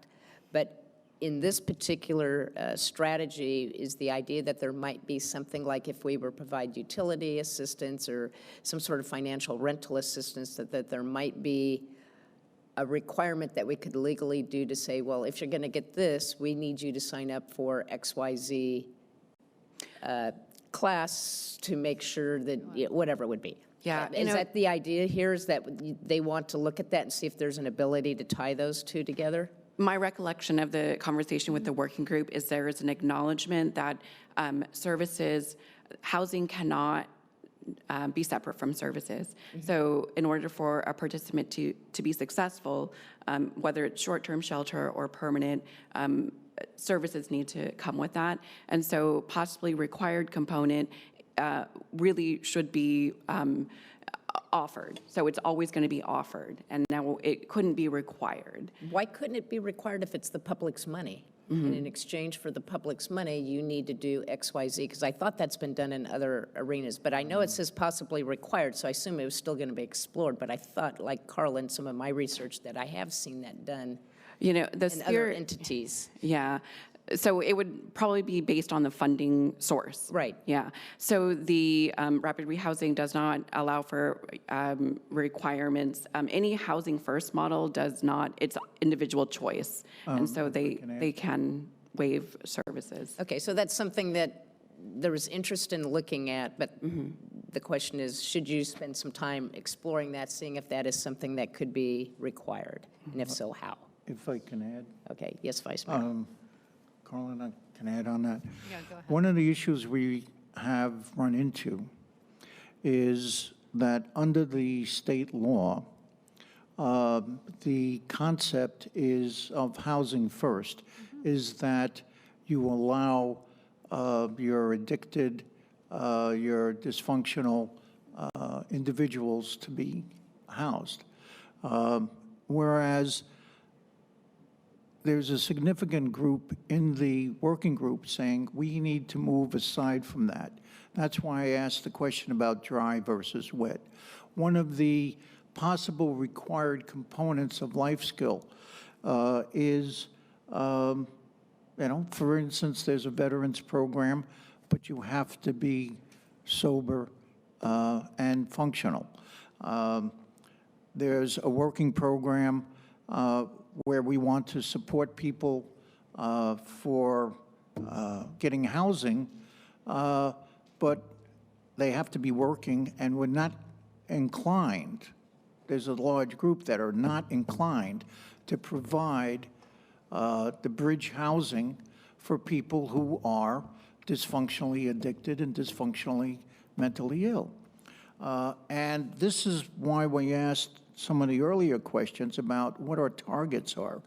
But in this particular strategy, is the idea that there might be something like, if we were to provide utility assistance or some sort of financial rental assistance, that there might be a requirement that we could legally do to say, well, if you're going to get this, we need you to sign up for XYZ class to make sure that, whatever it would be. Yeah, Is that the idea here, is that they want to look at that and see if there's an ability to tie those two together? My recollection of the conversation with the working group is there is an acknowledgement that housing cannot be separate from services. So in order for a participant to be successful, whether it's short-term shelter or permanent, services need to come with that. And so possibly required component really should be offered. So it's always going to be offered, and now it couldn't be required. Why couldn't it be required if it's the public's money? And in exchange for the public's money, you need to do X, Y, Z, because I thought that's been done in other arenas. But I know it says possibly required, so I assume it was still going to be explored. But I thought, like Carl and some of my research, that I have seen that done The in other spirit, entities. yeah. So it would probably be based on the funding source. Right. Yeah. So the rapid rehousing does not allow for requirements. Any housing first model does not, it's individual choice. And so they can waive services. Okay, so that's something that there is interest in looking at, but the question is, should you spend some time exploring that, seeing if that is something that could be required? And if so, how? If I can add. Okay, yes, Vice Mayor. Carlin, I can add on that. Yeah, go ahead. One of the issues we have run into is that under the state law, the concept is of housing first, is that you allow your addicted, your dysfunctional individuals to be housed. Whereas there's a significant group in the working group saying we need to move aside from that. That's why I asked the question about dry versus wet. One of the possible required components of life skill is, for instance, there's a veterans program, but you have to be sober and functional. There's a working program where we want to support people for getting housing, but they have to be working, and we're not inclined. There's a large group that are not inclined to provide the bridge housing for people who are dysfunctionally addicted and dysfunctionally mentally ill. And this is why we asked some of the earlier questions about what our targets are,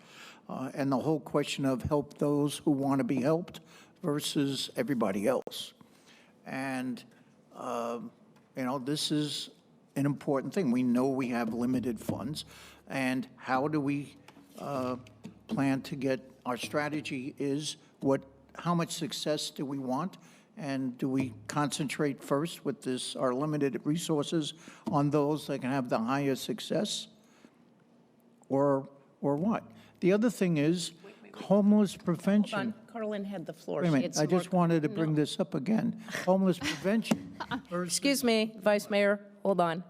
and the whole question of help those who want to be helped versus everybody else. And, this is an important thing. We know we have limited funds, and how do we plan to get, our strategy is how much success do we want? And do we concentrate first with our limited resources on those that can have the highest success? Or what? The other thing is homeless prevention. Hold on, Carlin had the floor. Wait a She had minute, some I just more- wanted to bring this up again. Homeless prevention. Excuse me, Vice Mayor, hold on.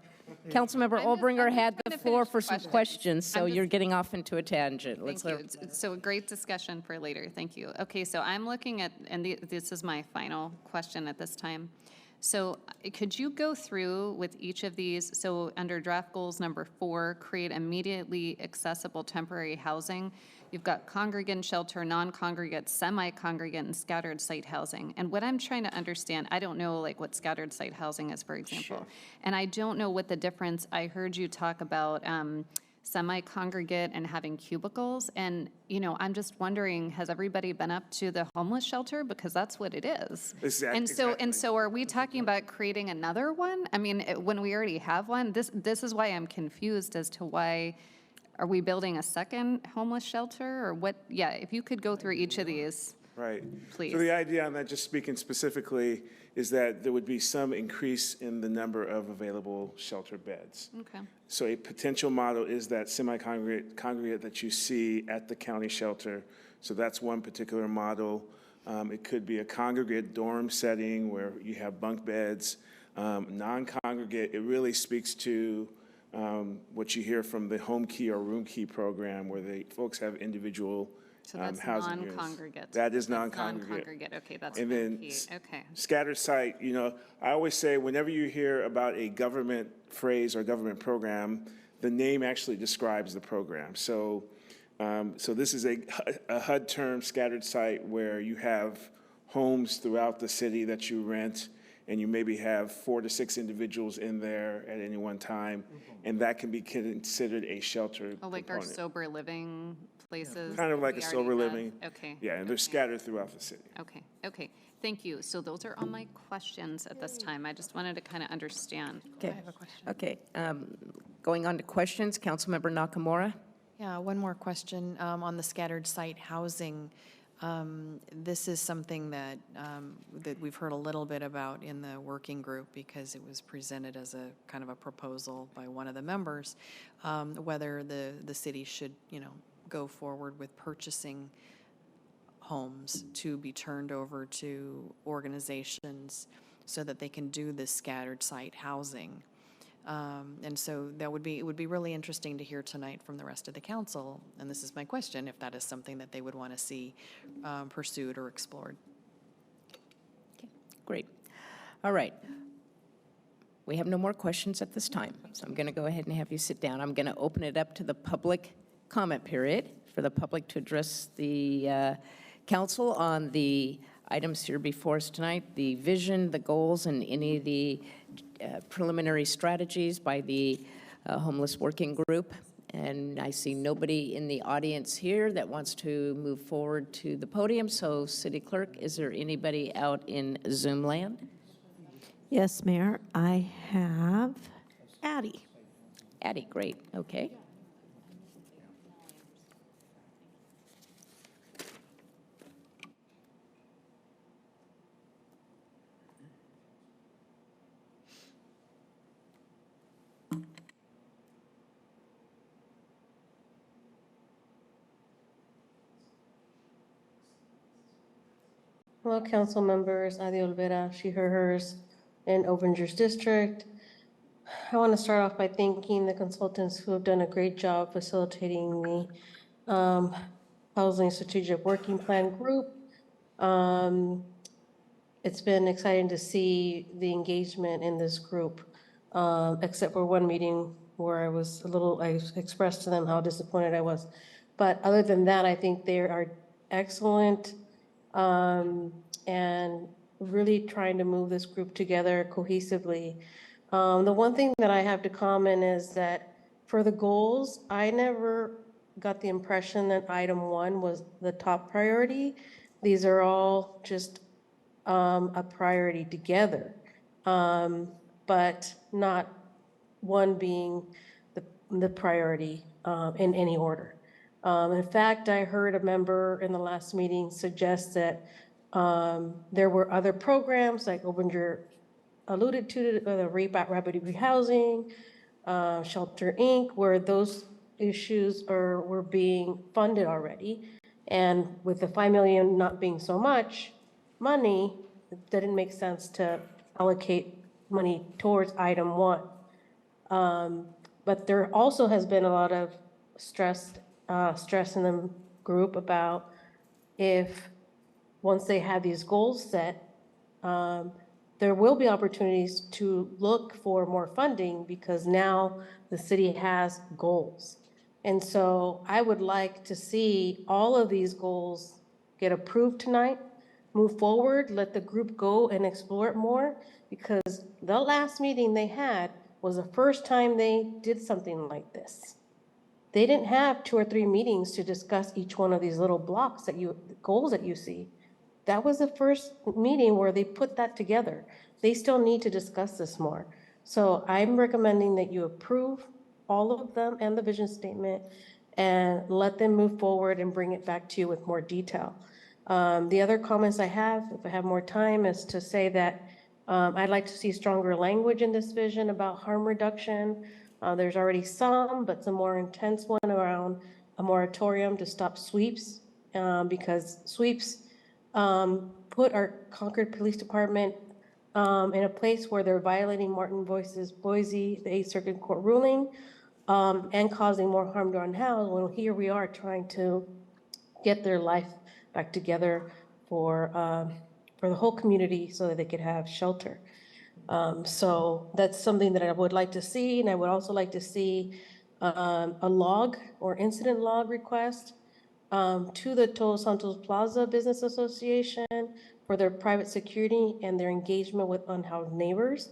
Councilmember Albringer had the floor for some questions, so you're getting off into a tangent. Thank you. So a great discussion for later. Thank you. Okay, so I'm looking at, and this is my final question at this time. So could you go through with each of these? So under draft goals number 4, create immediately accessible temporary housing. You've got congregate shelter, non-congregate, semi-congregate, and scattered site housing. And what I'm trying to understand, I don't know like what scattered site housing is, for example. Sure. And I don't know what the difference, I heard you talk about semi-congregate and having cubicles. And, I'm just wondering, has everybody been up to the homeless shelter? Because that's what it is. Exactly. And so are we talking about creating another one? I mean, when we already have one, this is why I'm confused as to why, are we building a second homeless shelter or what? Yeah, if you could go through each of these. Right. Please. So the idea on that, just speaking specifically, is that there would be some increase in the number of available shelter beds. Okay. So a potential model is that semi-congregate that you see at the county shelter. So that's one particular model. It could be a congregate dorm setting where you have bunk beds. Non-congregate, it really speaks to what you hear from the home key or room key program, where folks have individual So that's housing units. non-congregate. That is That's non-congregate. non-congregate, okay, that's And the then key, okay. Scattered site, I always say whenever you hear about a government phrase or government program, the name actually describes the program. So this is a HUD term, scattered site, where you have homes throughout the city that you rent, and you maybe have 4 to 6 individuals in there at any one time, and that can be considered a shelter Oh, like our component. sober living places? Kind of that like we a already sober have? living. Okay. Yeah, and they're okay, scattered throughout the city. Okay, thank you. So those are all my questions at this time. I just wanted to kind of understand. Okay. I have a question. Okay, going on to questions, Councilmember Nakamura. Yeah, one more question on the scattered site housing. This is something that we've heard a little bit about in the working group because it was presented as a kind of a proposal by one of the members, whether the city should, go forward with purchasing homes to be turned over to organizations so that they can do this scattered site housing. And so it would be really interesting to hear tonight from the rest of the council, and this is my question, if that is something that they would want to see pursued or explored. Great. All right. We have no more questions at this time, so I'm going to go ahead and have you sit down. I'm going to open it up to the public comment period for the public to address the council on the items here before us tonight, the vision, the goals, and any of the preliminary strategies by the homeless working group. And I see nobody in the audience here that wants to move forward to the podium. So, City Clerk, is there anybody out in Zoom land? Yes, Mayor, I have Addie. Addie, great, okay. Hello, council members. Adi Olvera, she, her, hers, in Overinger's district. I want to start off by thanking the consultants who have done a great job facilitating the Housing Strategic Working Plan group. It's been exciting to see the engagement in this group, except for one meeting where I expressed to them how disappointed I was. But other than that, I think they are excellent and really trying to move this group together cohesively. The one thing that I have to comment is that for the goals, I never got the impression that item 1 was the top priority. These are all just a priority together, but not one being the priority in any order. In fact, I heard a member in the last meeting suggest that there were other programs like Obinger alluded to, the rapid rehousing, Shelter Inc., where those issues were being funded already. And with the 5 million not being so much money, it didn't make sense to allocate money towards item 1. But there also has been a lot of stress in the group about if, once they have these goals set, there will be opportunities to look for more funding because now the city has goals. And so I would like to see all of these goals get approved tonight, move forward, let the group go and explore it more, because the last meeting they had was the first time they did something like this. They didn't have 2 or 3 meetings to discuss each one of these little blocks goals that you see. That was the first meeting where they put that together. They still need to discuss this more. So I'm recommending that you approve all of them and the vision statement and let them move forward and bring it back to you with more detail. The other comments I have, if I have more time, is to say that I'd like to see stronger language in this vision about harm reduction. There's already some, but some more intense one around a moratorium to stop sweeps, because sweeps put our Concord Police Department in a place where they're violating Martin Boise, the 8th Circuit Court ruling, and causing more harm to unhoused, when here we are trying to get their life back together for the whole community so that they could have shelter. So that's something that I would like to see, and I would also like to see a log or incident log request to the Todos Santos Plaza Business Association for their private security and their engagement with unhoused neighbors.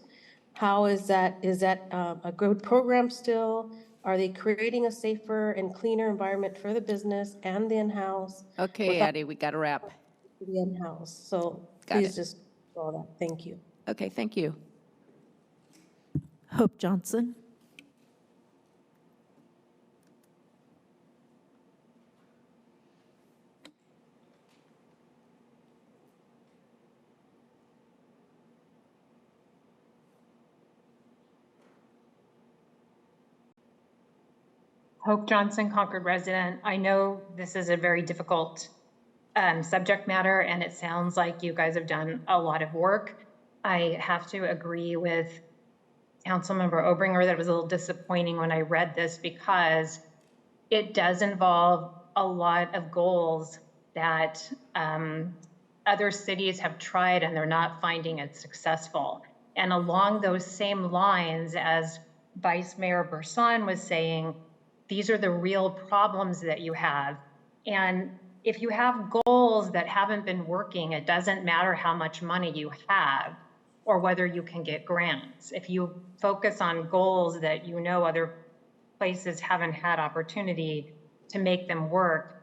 How is that a good program still? Are they creating a safer and cleaner environment for the business and the in-house? Okay, Addie, we got to wrap. The in-house, so Got please it. just follow that, thank you. Okay, thank you. Hope Johnson. Hope Johnson, Concord resident. I know this is a very difficult subject matter, and it sounds like you guys have done a lot of work. I have to agree with Councilmember Obringer that it was a little disappointing when I read this because it does involve a lot of goals that other cities have tried and they're not finding it successful. And along those same lines, as Vice Mayor Burson was saying, these are the real problems that you have. And if you have goals that haven't been working, it doesn't matter how much money you have or whether you can get grants. If you focus on goals that you know other places haven't had opportunity to make them work,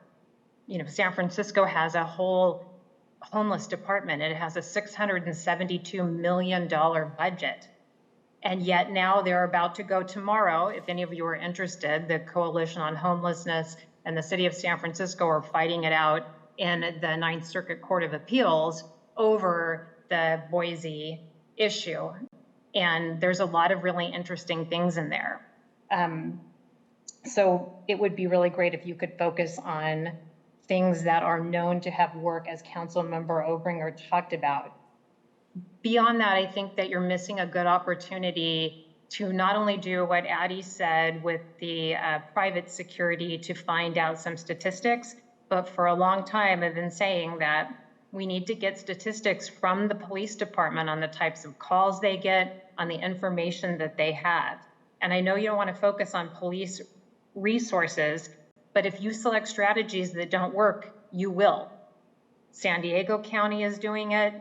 you know, San Francisco has a whole homeless department. It has a $672 million budget. And yet now they're about to go tomorrow, if any of you are interested, the Coalition on Homelessness and the city of San Francisco are fighting it out in the Ninth Circuit Court of Appeals over the Boise issue. And there's a lot of really interesting things in there. So it would be really great if you could focus on things that are known to have work, as Councilmember Obringer talked about. Beyond that, I think that you're missing a good opportunity to not only do what Addie said with the private security to find out some statistics, but for a long time I've been saying that we need to get statistics from the police department on the types of calls they get, on the information that they have. And I know you don't want to focus on police resources, but if you select strategies that don't work, you will. San Diego County is doing it.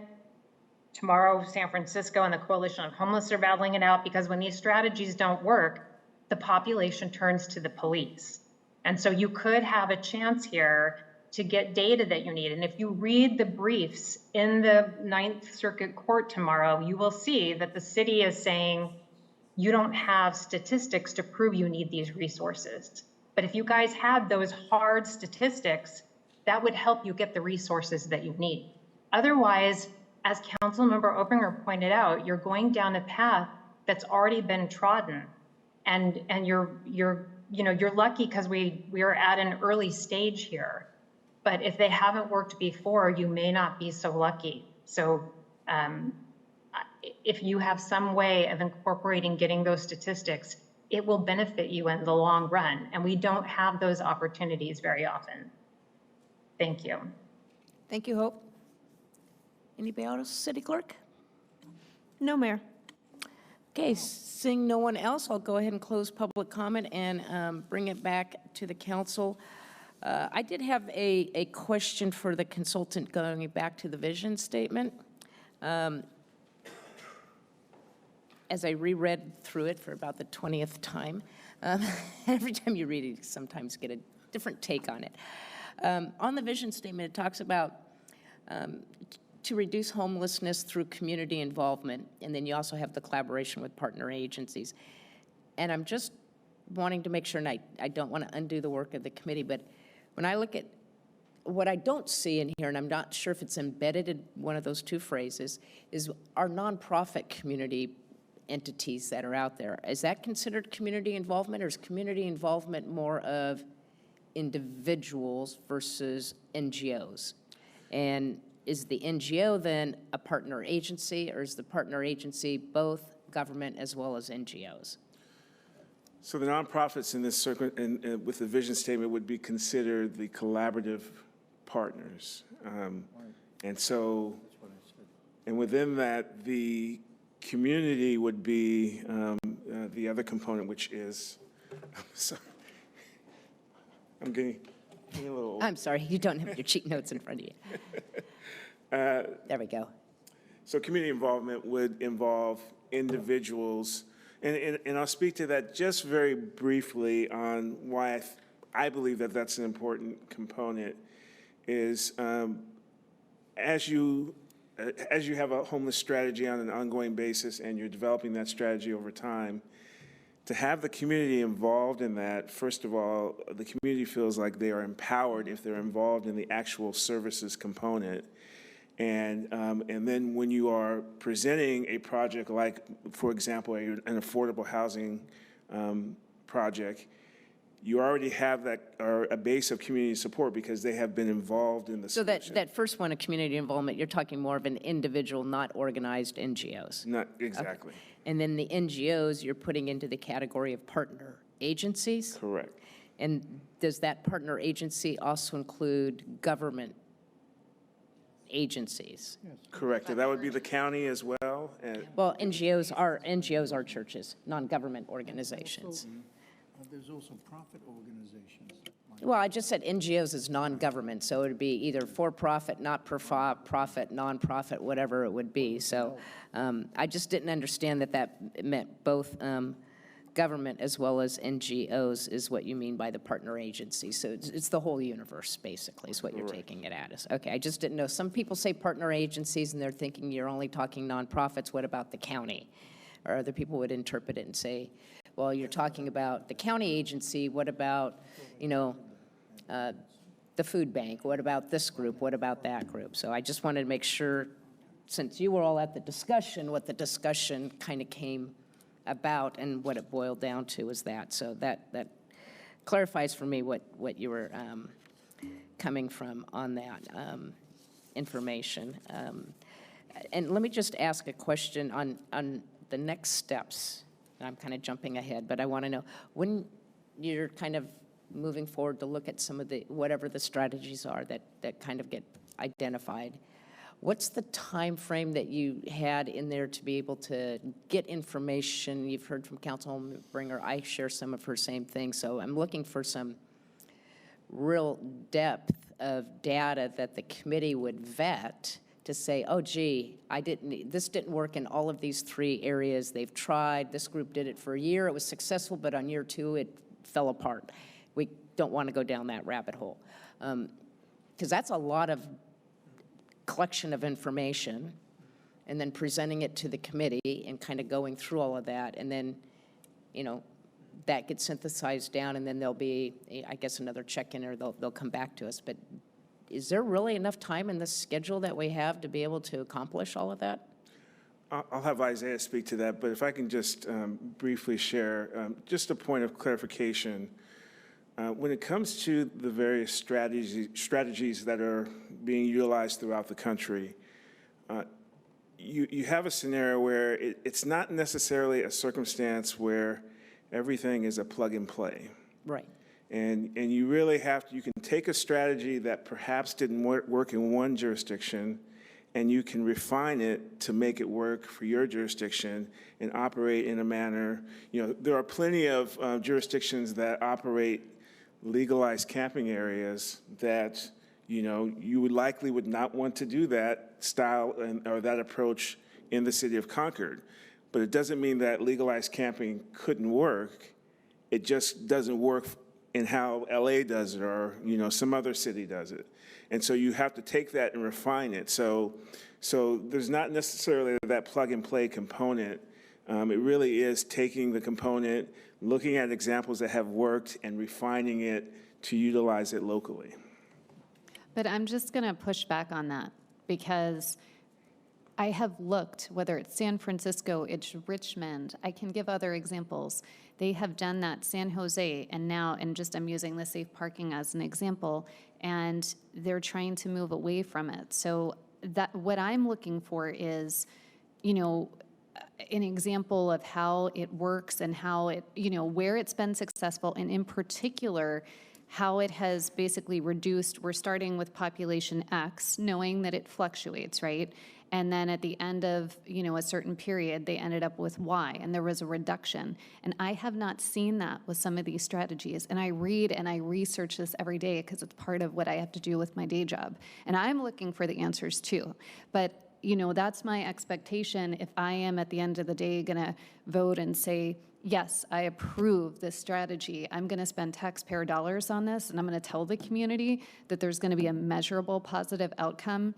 Tomorrow, San Francisco and the Coalition on Homeless are battling it out, because when these strategies don't work, the population turns to the police. And so you could have a chance here to get data that you need. And if you read the briefs in the Ninth Circuit Court tomorrow, you will see that the city is saying, you don't have statistics to prove you need these resources. But if you guys had those hard statistics, that would help you get the resources that you need. Otherwise, as Councilmember Obringer pointed out, you're going down a path that's already been trodden. And you're lucky because we are at an early stage here. But if they haven't worked before, you may not be so lucky. So if you have some way of incorporating getting those statistics, it will benefit you in the long run. And we don't have those opportunities very often. Thank you. Thank you, Hope. Anybody else, City Clerk? No, Mayor. Okay, seeing no one else, I'll go ahead and close public comment and bring it back to the council. I did have a question for the consultant going back to the vision statement. As I reread through it for about the 20th time, every time you read it, you sometimes get a different take on it. On the vision statement, it talks about to reduce homelessness through community involvement, and then you also have the collaboration with partner agencies. And I'm just wanting to make sure, and I don't want to undo the work of the committee, but when I look at what I don't see in here, and I'm not sure if it's embedded in one of those two phrases, is our nonprofit community entities that are out there. Is that considered community involvement, or is community involvement more of individuals versus NGOs? And is the NGO then a partner agency, or is the partner agency both government as well as NGOs? So the nonprofits in this circle, and with the vision statement, would be considered the collaborative partners. And so, and within that, the community would be the other component, which is, I'm sorry, I'm getting a little. I'm sorry, you don't have your cheat notes in front of you. There we go. So community involvement would involve individuals, and I'll speak to that just very briefly on why I believe that that's an important component, is as you have a homeless strategy on an ongoing basis and you're developing that strategy over time, to have the community involved in that, first of all, the community feels like they are empowered if they're involved in the actual services component. And then when you are presenting a project like, for example, an affordable housing project, you already have that, or a base of community support because they have been involved in the So solution. that first one, of community involvement, you're talking more of an individual, not organized NGOs. Not exactly. And then the NGOs, you're putting into the category of partner agencies? Correct. And does that partner agency also include government agencies? Correct. And that would be the county as well. And Well, NGOs are churches, non-government organizations. There's also profit organizations. Well, I just said NGOs is non-government, so it would be either for-profit, not-for-profit, nonprofit, whatever it would be. So I just didn't understand that meant both government as well as NGOs is what you mean by the partner agency. So it's the whole universe, basically, is what you're taking it at. Okay, I just didn't know. Some people say partner agencies, and they're thinking you're only talking nonprofits. What about the county? Or other people would interpret it and say, well, you're talking about the county agency. What about, the food bank? What about this group? What about that group? So I just wanted to make sure, since you were all at the discussion, what the discussion kind of came about and what it boiled down to was that. So that clarifies for me what you were coming from on that information. And let me just ask a question on the next steps. I'm kind of jumping ahead, but I want to know, when you're kind of moving forward to look at some of the, whatever the strategies are that kind of get identified, what's the time frame that you had in there to be able to get information? You've heard from Councilwoman Bringer. I share some of her same things. So I'm looking for some real depth of data that the committee would vet to say, oh, gee, this didn't work in all of these 3 areas. They've tried. This group did it for a year. It was successful, but on year 2, it fell apart. We don't want to go down that rabbit hole. Because that's a lot of collection of information and then presenting it to the committee and kind of going through all of that. And then, that gets synthesized down, and then there'll be, I guess, another check-in, or they'll come back to us. But is there really enough time in this schedule that we have to be able to accomplish all of that? I'll have Isaiah speak to that, but if I can just briefly share, just a point of clarification. When it comes to the various strategies that are being utilized throughout the country, you have a scenario where it's not necessarily a circumstance where everything is a plug and play. Right. And you really you can take a strategy that perhaps didn't work in one jurisdiction, and you can refine it to make it work for your jurisdiction and operate in a manner, there are plenty of jurisdictions that operate legalized camping areas that, you would not want to do that style or that approach in the city of Concord. But it doesn't mean that legalized camping couldn't work. It just doesn't work in how LA does it, or, some other city does it. And so you have to take that and refine it. So there's not necessarily that plug and play component. It really is taking the component, looking at examples that have worked, and refining it to utilize it locally. But I'm just going to push back on that, because I have looked, whether it's San Francisco, it's Richmond, I can give other examples. They have done that, San Jose, and now, I'm using the safe parking as an example, and they're trying to move away from it. So that what I'm looking for is, an example of how it works and how it, where it's been successful, and in particular, how it has basically reduced. We're starting with population X, knowing that it fluctuates, right? And then at the end of, a certain period, they ended up with Y, and there was a reduction. And I have not seen that with some of these strategies. And I read and I research this every day because it's part of what I have to do with my day job. And I'm looking for the answers too. But, that's my expectation. If I am at the end of the day going to vote and say, yes, I approve this strategy, I'm going to spend taxpayer dollars on this, and I'm going to tell the community that there's going to be a measurable positive outcome,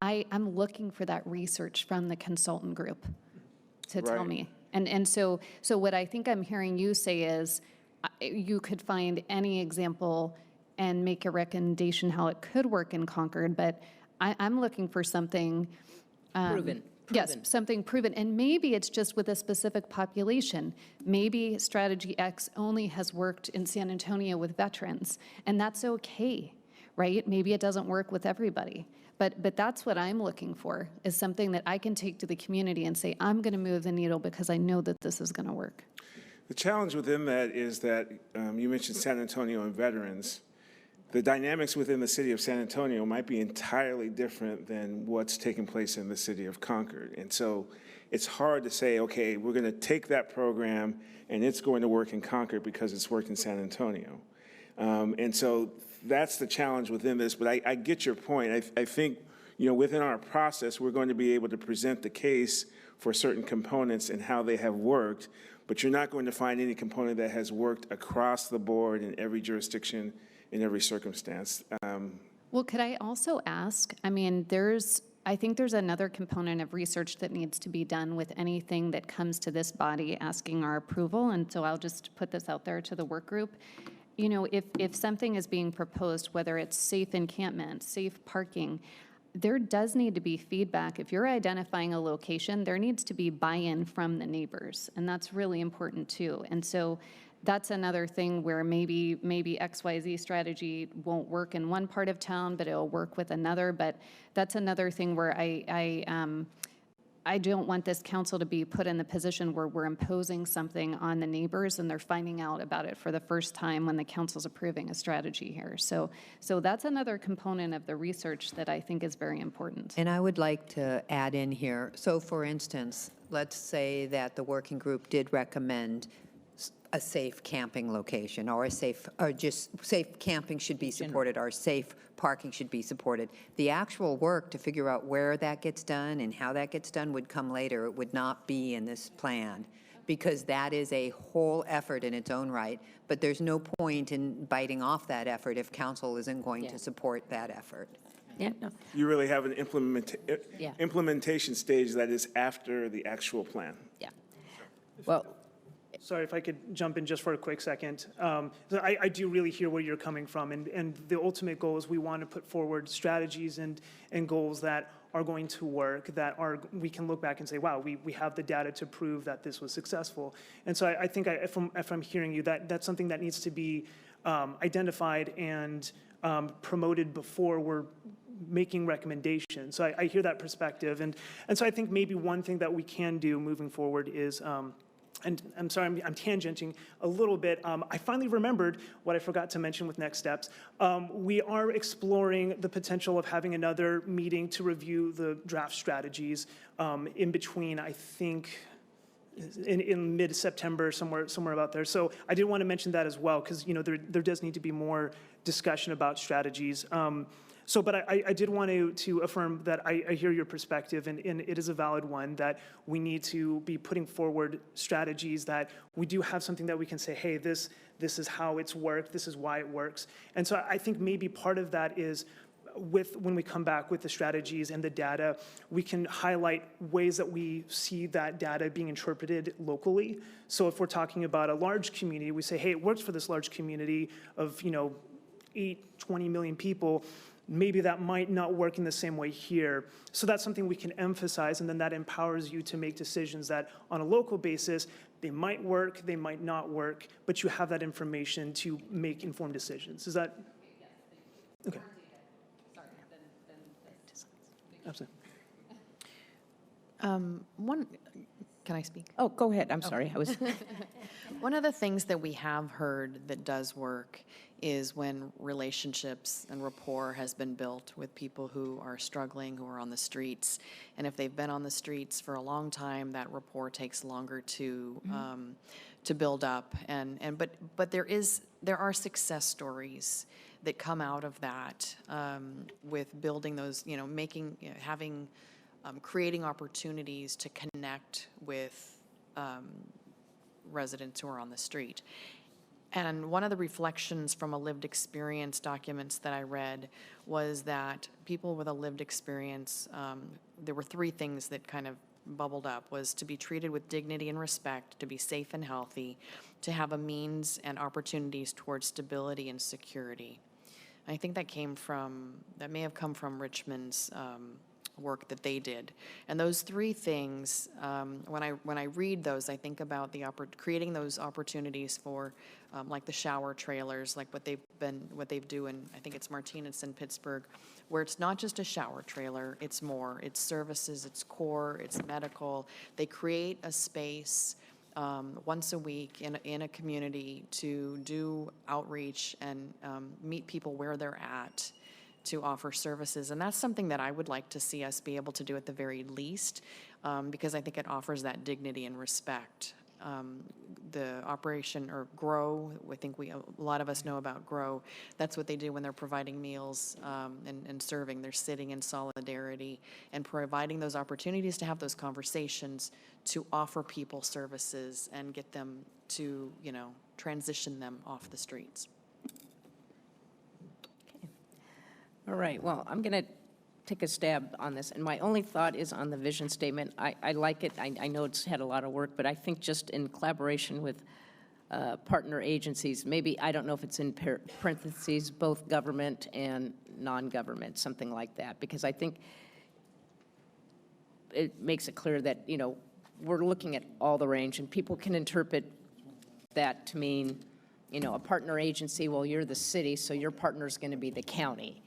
I'm looking for that research from the consultant group to tell me. And so what I think I'm hearing you say is you could find any example and make a recommendation how it could work in Concord, but I'm looking for something Yes, proven. something proven, and maybe it's just with a specific population. Maybe Strategy X only has worked in San Antonio with veterans, and that's okay, right? Maybe it doesn't work with everybody. But that's what I'm looking for, is something that I can take to the community and say, I'm going to move the needle because I know that this is going to work. The challenge within that is that you mentioned San Antonio and veterans. The dynamics within the city of San Antonio might be entirely different than what's taking place in the city of Concord. And so it's hard to say, okay, we're going to take that program and it's going to work in Concord because it's worked in San Antonio. And so that's the challenge within this. But I get your point. I think, within our process, we're going to be able to present the case for certain components and how they have worked. But you're not going to find any component that has worked across the board in every jurisdiction, in every circumstance. Well, could I also ask, I mean, I think there's another component of research that needs to be done with anything that comes to this body asking our approval, and so I'll just put this out there to the work group. If something is being proposed, whether it's safe encampment, safe parking, there does need to be feedback. If you're identifying a location, there needs to be buy-in from the neighbors, and that's really important too. And so that's another thing where maybe XYZ strategy won't work in one part of town, but it'll work with another. But that's another thing where I don't want this council to be put in the position where we're imposing something on the neighbors and they're finding out about it for the first time when the council's approving a strategy here. So that's another component of the research that I think is very important. And I would like to add in here, so for instance, let's say that the working group did recommend a safe camping location, or just safe camping should be supported, or safe parking should be supported. The actual work to figure out where that gets done and how that gets done would come later. It would not be in this plan, because that is a whole effort in its own right. But there's no point in biting off that effort if council isn't going to support that effort. Yeah, no. You really have an Yeah. implementation stage that is after the actual plan. Yeah. Well, Sorry, if I could jump in just for a quick second. I do really hear where you're coming from, and the ultimate goal is we want to put forward strategies and goals that are going to work, we can look back and say, wow, we have the data to prove that this was successful. And so I think if I'm hearing you, that's something that needs to be identified and promoted before we're making recommendations. So I hear that perspective. And so I think maybe one thing that we can do moving forward is, and I'm sorry, I'm tangenting a little bit. I finally remembered what I forgot to mention with next steps. We are exploring the potential of having another meeting to review the draft strategies in between, I think, in mid-September, somewhere about there. So I did want to mention that as well, because there does need to be more discussion about strategies. But I did want to affirm that I hear your perspective, and it is a valid one, that we need to be putting forward strategies that we do have something that we can say, hey, this is how it's worked, this is why it works. And so I think maybe part of that is when we come back with the strategies and the data, we can highlight ways that we see that data being interpreted locally. So if we're talking about a large community, we say, hey, it works for this large community of 20 million people. Maybe that might not work in the same way here. So that's something we can emphasize, and then that empowers you to make decisions that on a local basis, they might work, they might not work, but you have that information to make informed decisions. Is that? Okay. Absolutely. Can I speak? oh, go ahead. I'm sorry. I was. One of the things that we have heard that does work is when relationships and rapport has been built with people who are struggling, who are on the streets. And if they've been on the streets for a long time, that rapport takes longer to build up. But there are success stories that come out of that with building those, creating opportunities to connect with residents who are on the street. And one of the reflections from a lived experience documents that I read was that people with a lived experience, there were three things that kind of bubbled up, was to be treated with dignity and respect, to be safe and healthy, to have a means and opportunities towards stability and security. I think that may have come from Richmond's work that they did. And those three things, when I read those, I think about creating those opportunities for like the shower trailers, like what they do in, I think it's Martinez in Pittsburgh, where it's not just a shower trailer, it's more. It's services, it's core, it's medical. They create a space once a week in a community to do outreach and meet people where they're at, to offer services. And that's something that I would like to see us be able to do at the very least, because I think it offers that dignity and respect. The operation, or GROW, I think a lot of us know about GROW. That's what they do when they're providing meals and serving. They're sitting in solidarity and providing those opportunities to have those conversations, to offer people services and get them to, transition them off the streets. All right, well, I'm going to take a stab on this, and my only thought is on the vision statement. I like it. I know it's had a lot of work, but I think just in collaboration with partner agencies, maybe, I don't know if it's in parentheses, both government and non-government, something like that, because I think it makes it clear that, we're looking at all the range, and people can interpret that to mean, a partner agency, well, you're the city, so your partner's going to be the county.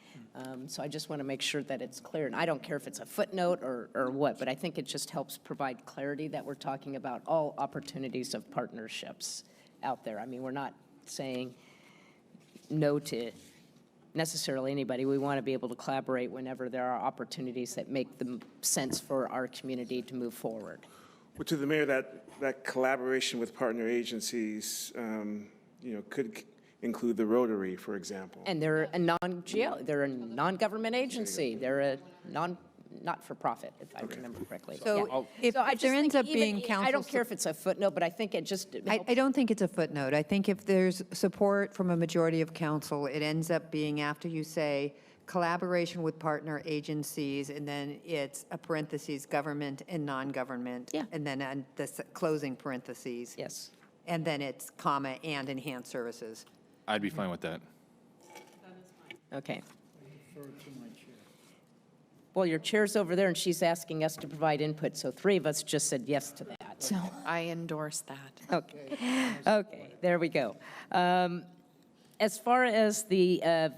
So I just want to make sure that it's clear, and I don't care if it's a footnote or what, but I think it just helps provide clarity that we're talking about all opportunities of partnerships out there. I mean, we're not saying no to necessarily anybody. We want to be able to collaborate whenever there are opportunities that make the sense for our community to move forward. Well, to the mayor, that collaboration with partner agencies, could include the Rotary, for example. And they're a they're a non-government agency. They're a not-for-profit, if I remember correctly. So Yeah. if So I just there ends think up being even- council. I don't care if it's a footnote, but I think it just helps. I don't think it's a footnote. I think if there's support from a majority of council, it ends up being after you say collaboration with partner agencies, and then it's a parentheses, government and non-government. Yeah. And then the closing parentheses. Yes. And then it's comma and enhanced services. I'd be fine with that. Okay. Well, your chair's over there, and she's asking us to provide input, so three of us just said yes to that, so. I endorse that. Okay, there we go. As far as the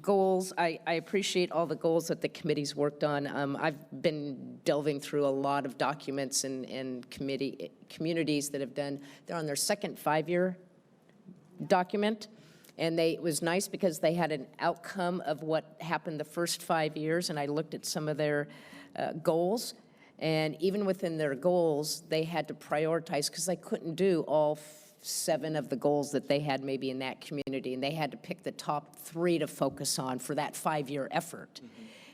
goals, I appreciate all the goals that the committee's worked on. I've been delving through a lot of documents and communities that have done, they're on their second 5-year document, and it was nice because they had an outcome of what happened the first 5 years, and I looked at some of their goals, and even within their goals, they had to prioritize because they couldn't do all 7 of the goals that they had maybe in that community, and they had to pick the top 3 to focus on for that 5-year effort.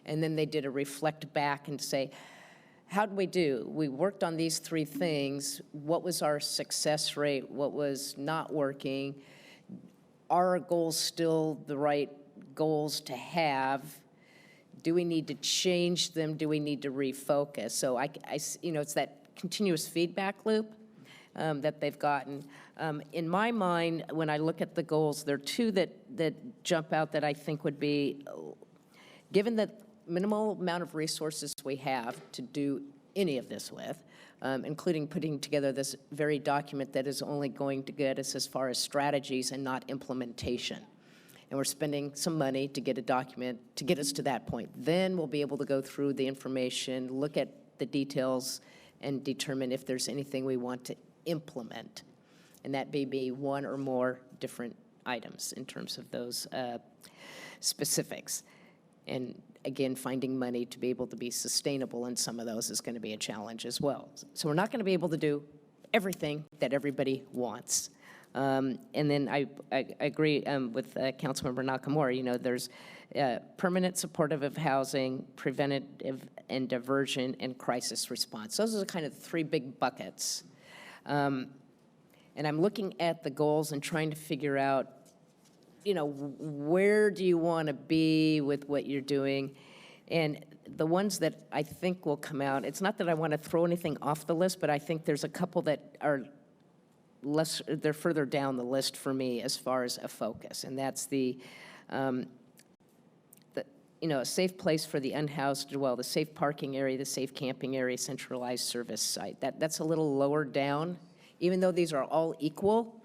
And then they did a reflect back and say, how did we do? We worked on these 3 things. What was our success rate? What was not working? Are our goals still the right goals to have? Do we need to change them? Do we need to refocus? So it's that continuous feedback loop that they've gotten. In my mind, when I look at the goals, there are 2 that jump out that I think would be, given the minimal amount of resources we have to do any of this with, including putting together this very document that is only going to get us as far as strategies and not implementation. And we're spending some money to get a document to get us to that point. Then we'll be able to go through the information, look at the details, and determine if there's anything we want to implement. And that may be 1 or more different items in terms of those specifics. And again, finding money to be able to be sustainable in some of those is going to be a challenge as well. So we're not going to be able to do everything that everybody wants. And then I agree with Councilmember Nakamura. There's permanent supportive housing, preventative and diversion, and crisis response. Those are kind of the 3 big buckets. And I'm looking at the goals and trying to figure out, where do you want to be with what you're doing? And the ones that I think will come out, it's not that I want to throw anything off the list, but I think there's a couple that are they're further down the list for me as far as a focus. And that's the a safe place for the unhoused to dwell, the safe parking area, the safe camping area, centralized service site. That's a little lower down, even though these are all equal.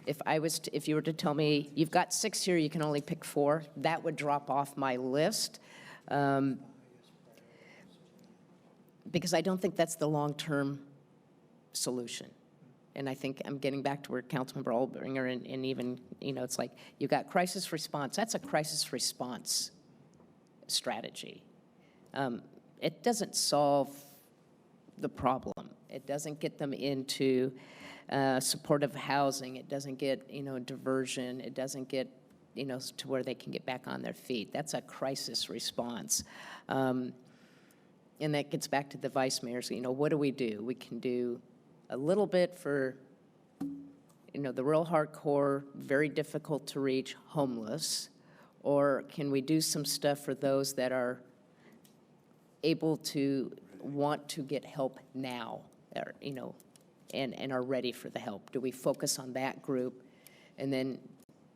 If you were to tell me, you've got 6 here, you can only pick 4, that would drop off my list. Because I don't think that's the long-term solution. And I think I'm getting back to where Councilmember Albringer and even, it's like, you've got crisis response. That's a crisis response strategy. It doesn't solve the problem. It doesn't get them into supportive housing. It doesn't get, diversion. It doesn't get, to where they can get back on their feet. That's a crisis response. And that gets back to the vice mayors. What do? We can do a little bit for, the real hardcore, very difficult to reach homeless, or can we do some stuff for those that are able to want to get help now, or, and are ready for the help? Do we focus on that group and then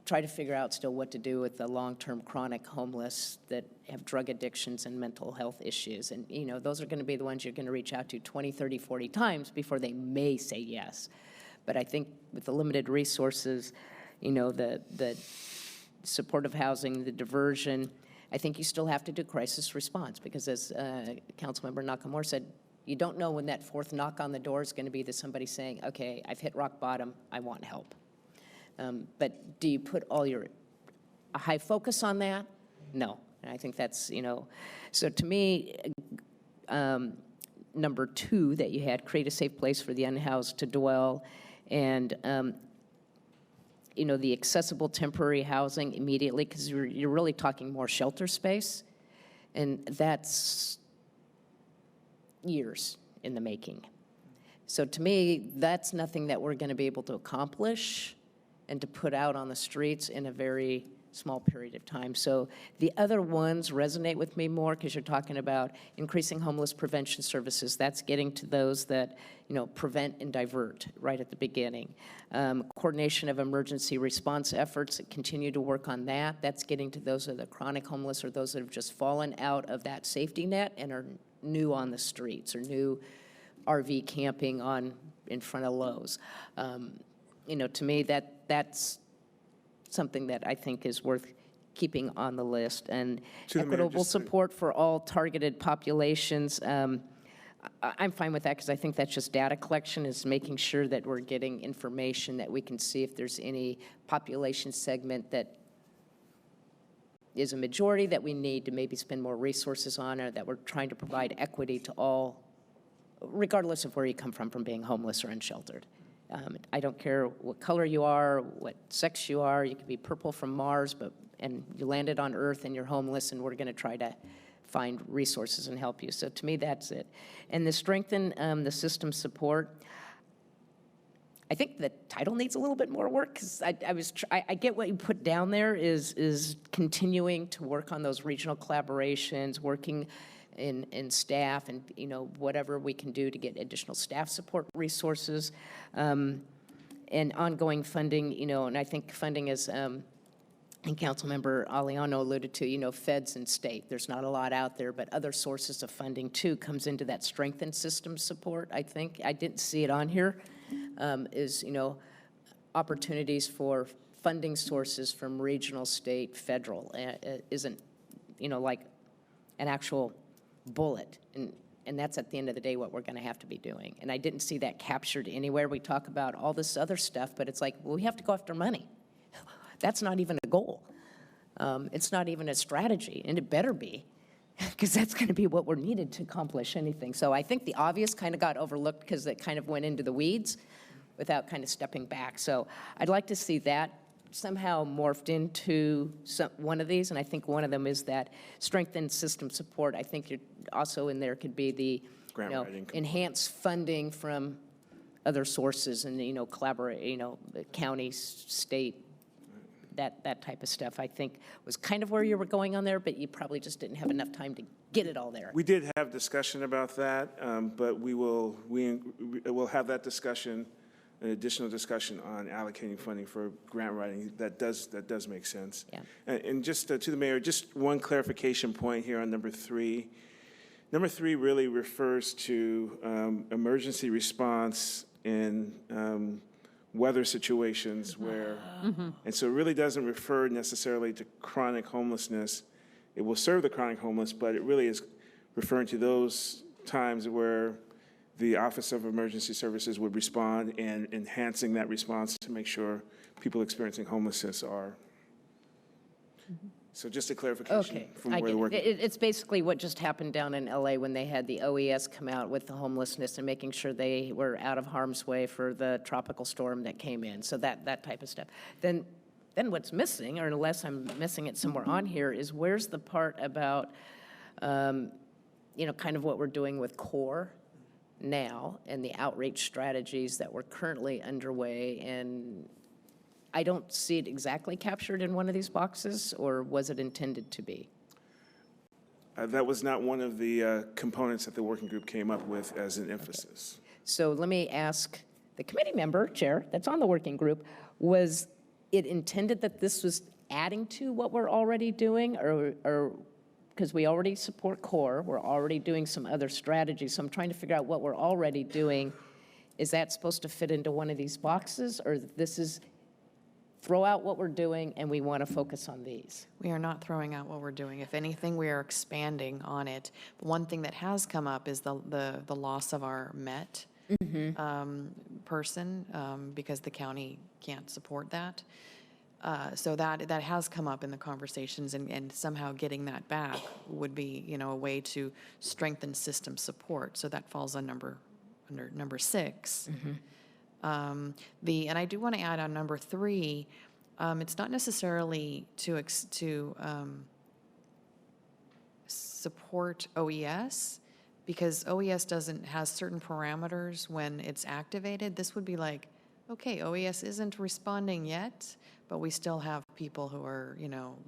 try to figure out still what to do with the long-term chronic homeless that have drug addictions and mental health issues? And, those are going to be the ones you're going to reach out to 20, 30, 40 times before they may say yes. But I think with the limited resources, the supportive housing, the diversion, I think you still have to do crisis response, because as Councilmember Nakamura said, you don't know when that 4th knock on the door is going to be to somebody saying, okay, I've hit rock bottom, I want help. But do you put a high focus on that? No. And I think that's, so to me, number 2 that you had, create a safe place for the unhoused to dwell, and, the accessible temporary housing immediately, because you're really talking more shelter space, and that's years in the making. So to me, that's nothing that we're going to be able to accomplish and to put out on the streets in a very small period of time. So the other ones resonate with me more, because you're talking about increasing homeless prevention services. That's getting to those that, prevent and divert right at the beginning. Coordination of emergency response efforts, continue to work on that. That's getting to those that are chronic homeless or those that have just fallen out of that safety net and are new on the streets, or new RV camping in front of Lowe's. To me, that's something that I think is worth keeping on the list. And equitable support for all targeted populations, I'm fine with that, because I think that's just data collection, is making sure that we're getting information that we can see if there's any population segment that is a majority that we need to maybe spend more resources on, or that we're trying to provide equity to all, regardless of where you come from being homeless or unsheltered. I don't care what color you are, what sex you are. You could be purple from Mars, and you landed on Earth and you're homeless, and we're going to try to find resources and help you. So to me, that's it. And to strengthen the system support, I think the title needs a little bit more work, because I get what you put down there is continuing to work on those regional collaborations, working in staff, and whatever we can do to get additional staff support resources, and ongoing funding. And I think funding is, and Councilmember Aliano alluded to, feds and state. There's not a lot out there, but other sources of funding too comes into that strengthened system support. I think I didn't see it on here. Is opportunities for funding sources from regional, state, federal. Isn't like an actual bullet, and that's at the end of the day what we're going to have to be doing. And I didn't see that captured anywhere. We talk about all this other stuff, but it's like, well, we have to go after money. That's not even a goal. It's not even a strategy, and it better be, because that's going to be what we're needed to accomplish anything. So I think the obvious kind of got overlooked because it kind of went into the weeds without kind of stepping back. So I'd like to see that somehow morphed into one of these, and I think one of them is that strengthened system support. I think you're also in there could be the enhanced funding from other sources, and collaborate, counties, state, that type of stuff. I think was kind of where you were going on there, but you probably just didn't have enough time to get it all there. We did have discussion about that, but we'll have that discussion an additional discussion on allocating funding for grant writing. That does make sense. Yeah. And just to the mayor, just one clarification point here on number 3. Number 3 really refers to emergency response in weather situations where, and so it really doesn't refer necessarily to chronic homelessness. It will serve the chronic homeless, but it really is referring to those times where the Office of Emergency Services would respond and enhancing that response to make sure people experiencing homelessness are. So just a clarification Okay, from I where the get work. it. It's basically what just happened down in LA when they had the OES come out with the homelessness and making sure they were out of harm's way for the tropical storm that came in. So that type of stuff. Then what's missing, or unless I'm missing it somewhere on here, is where's the part about, kind of what we're doing with CORE now and the outreach strategies that were currently underway, and I don't see it exactly captured in one of these boxes, or was it intended to be? That was not one of the components that the working group came up with as an emphasis. So let me ask the committee member, chair, that's on the working group, was it intended that this was adding to what we're already doing, or because we already support CORE, we're already doing some other strategies, so I'm trying to figure out what we're already doing. Is that supposed to fit into one of these boxes, or this is throw out what we're doing and we want to focus on these? We are not throwing out what we're doing. If anything, we are expanding on it. One thing that has come up is the loss of our MET person, because the county can't support that. So that has come up in the conversations, and somehow getting that back would be, a way to strengthen system support. So that falls on under number 6. And I do want to add on number 3, it's not necessarily to support OES, because OES has certain parameters when it's activated. This would be like, okay, OES isn't responding yet, but we still have people who are,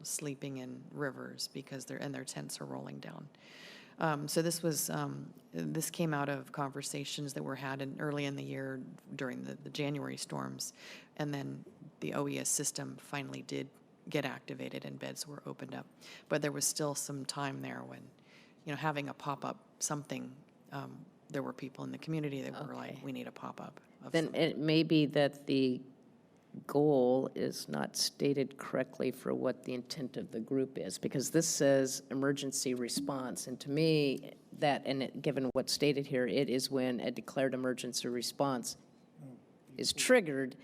sleeping in rivers because their tents are rolling down. So this came out of conversations that were had early in the year during the January storms, and then the OES system finally did get activated and beds were opened up. But there was still some time there when, having a pop-up something, there were people in the community that were like, we need a pop-up. Then it may be that the goal is not stated correctly for what the intent of the group is, because this says emergency response, and to me, given what's stated here, it is when a declared emergency response is triggered,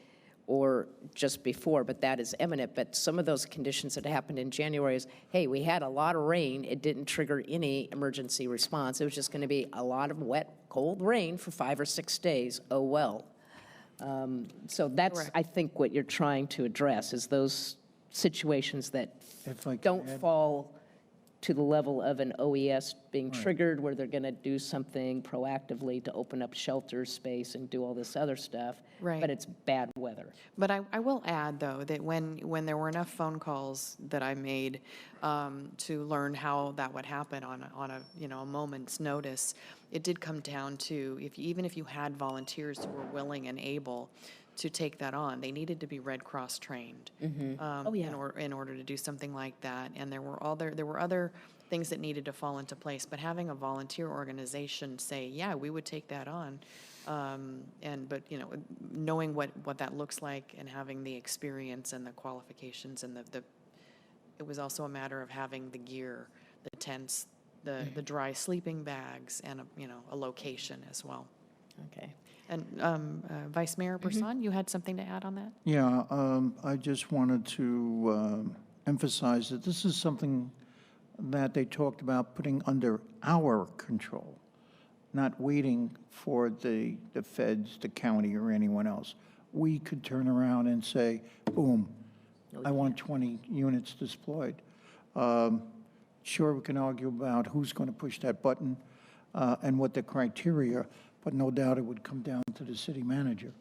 or just before, but that is imminent. But some of those conditions that happened in January is, hey, we had a lot of rain, it didn't trigger any emergency response, it was just going to be a lot of wet, cold rain for 5 or 6 days, oh well. So that's, Correct. I think, what you're trying to address, is those situations that If I can don't add- fall to the level of an OES being triggered, where they're going to do something proactively to open up shelter space and do all this other stuff. Right. But it's bad weather. But I will add, though, that when there were enough phone calls that I made to learn how that would happen on a moment's notice, it did come down to, even if you had volunteers who were willing and able to take that on, they needed to be Red Cross trained Oh, yeah. in order to do something like that. And there were other things that needed to fall into place. But having a volunteer organization say, yeah, we would take that on, but knowing what that looks like and having the experience and the qualifications and it was also a matter of having the gear, the tents, the dry sleeping bags, and a location as well. Okay. And Vice Mayor Brisson, you had something to add on that? Yeah, I just wanted to emphasize that this is something that they talked about putting under our control, not waiting for the feds, the county, or anyone else. We could turn around and say, boom, I want 20 units deployed. Sure, we can argue about who's going to push that button and what the criteria, but no doubt it would come down to the city manager,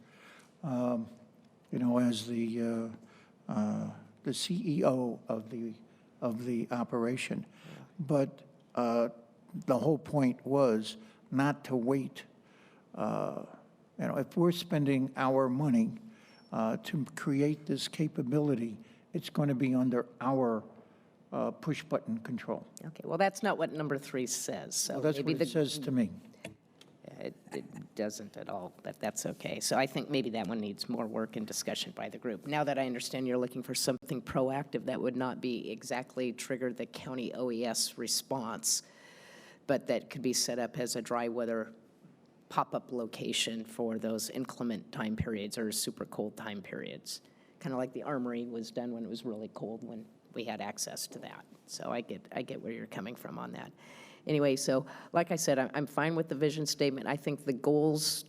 as the CEO of the operation. But the whole point was not to wait You know, if we're spending our money to create this capability, it's going to be under our push-button control. Okay, well, that's not what number 3 says, so Well, that's maybe what it says to me. It doesn't at all, but that's okay. So I think maybe that one needs more work and discussion by the group. Now that I understand you're looking for something proactive that would not be exactly trigger the county OES response, but that could be set up as a dry weather pop-up location for those inclement time periods or super cold time periods. Kind of like the armory was done when it was really cold, when we had access to that. So I get where you're coming from on that. Anyway, so like I said, I'm fine with the vision statement. I think the goals,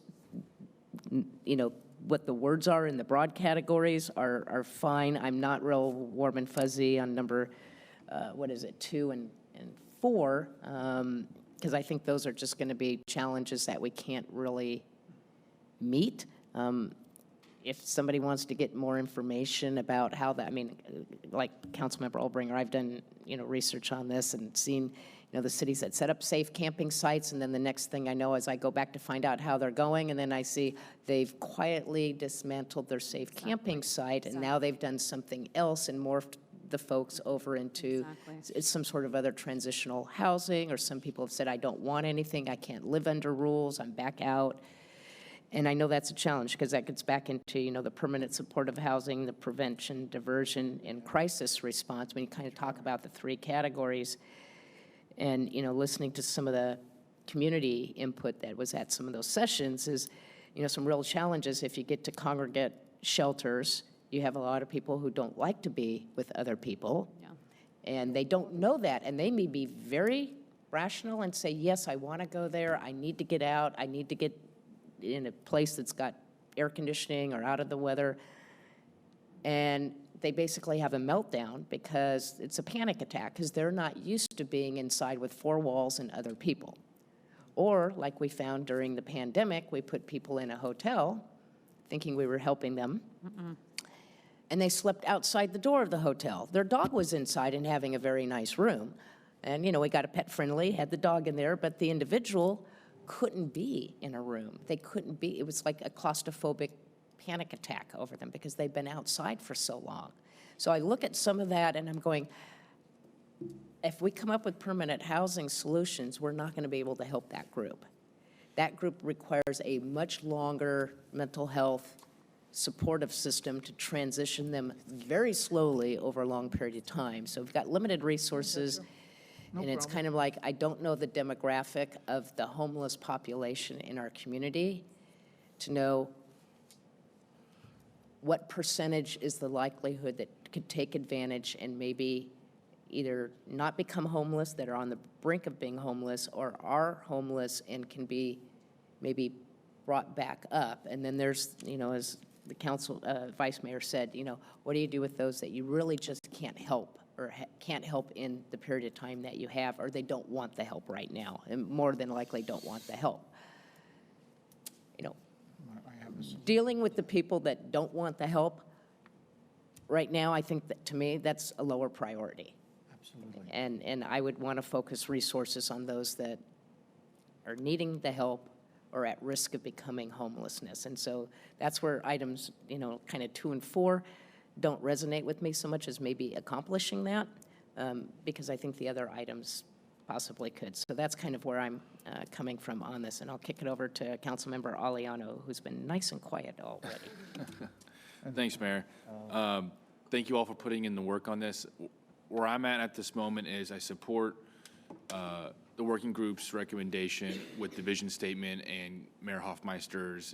you know, what the words are in the broad categories are fine. I'm not real warm and fuzzy on number, 2 and 4, because I think those are just going to be challenges that we can't really meet. If somebody wants to get more information about how that, I mean, like Councilmember Albringer, I've done, you know, research on this and seen, you know, the cities that set up safe camping sites, and then the next thing I know is I go back to find out how they're going, and then I see they've quietly dismantled their safe camping site, and now they've done something else and morphed the folks over into some sort of other transitional housing, or some people have said, I don't want anything, I can't live under rules, I'm back out. And I know that's a challenge because that gets back into, you know, the permanent supportive housing, the prevention, diversion, and crisis response. When you kind of talk about the 3 categories, and, you know, listening to some of the community input that was at some of those sessions is, you know, some real challenges. If you get to congregate shelters, you have a lot of people who don't like to be with other people. Yeah. And they don't know that, and they may be very rational and say, yes, I want to go there, I need to get out, I need to get in a place that's got air conditioning or out of the weather, and they basically have a meltdown because it's a panic attack because they're not used to being inside with 4 walls and other people. Or, like we found during the pandemic, we put people in a hotel thinking we were helping them, and they slept outside the door of the hotel. Their dog was inside and having a very nice room, and, you know, we got a pet friendly, had the dog in there, but the individual couldn't be in a room. They couldn't be, it was like a claustrophobic panic attack over them because they've been outside for so long. So I look at some of that and I'm going, if we come up with permanent housing solutions, we're not going to be able to help that group. That group requires a much longer mental health supportive system to transition them very slowly over a long period of time. So we've got limited resources. And it's kind of like, I don't know the demographic of the homeless population in our community to know what percentage is the likelihood that could take advantage and maybe either not become homeless, that are on the brink of being homeless, or are homeless and can be maybe brought back up. And then there's, you know, as the council, vice mayor said, you know, what do you do with those that you really just can't help? Or can't help in the period of time that you have, or they don't want the help right now, and more than likely don't want the help. You know, dealing with the people that don't want the help right now, I think that, to me, that's a lower priority. Absolutely. And I would want to focus resources on those that are needing the help or at risk of becoming homelessness. And so that's where items, you know, kind of 2 and 4 don't resonate with me so much as maybe accomplishing that, because I think the other items possibly could. So that's kind of where I'm coming from on this, and I'll kick it over to Councilmember Aliano, who's been nice and quiet already. Thanks, Mayor. Thank you all for putting in the work on this. Where I'm at this moment is I support the working group's recommendation with the vision statement and Mayor Hoffmeister's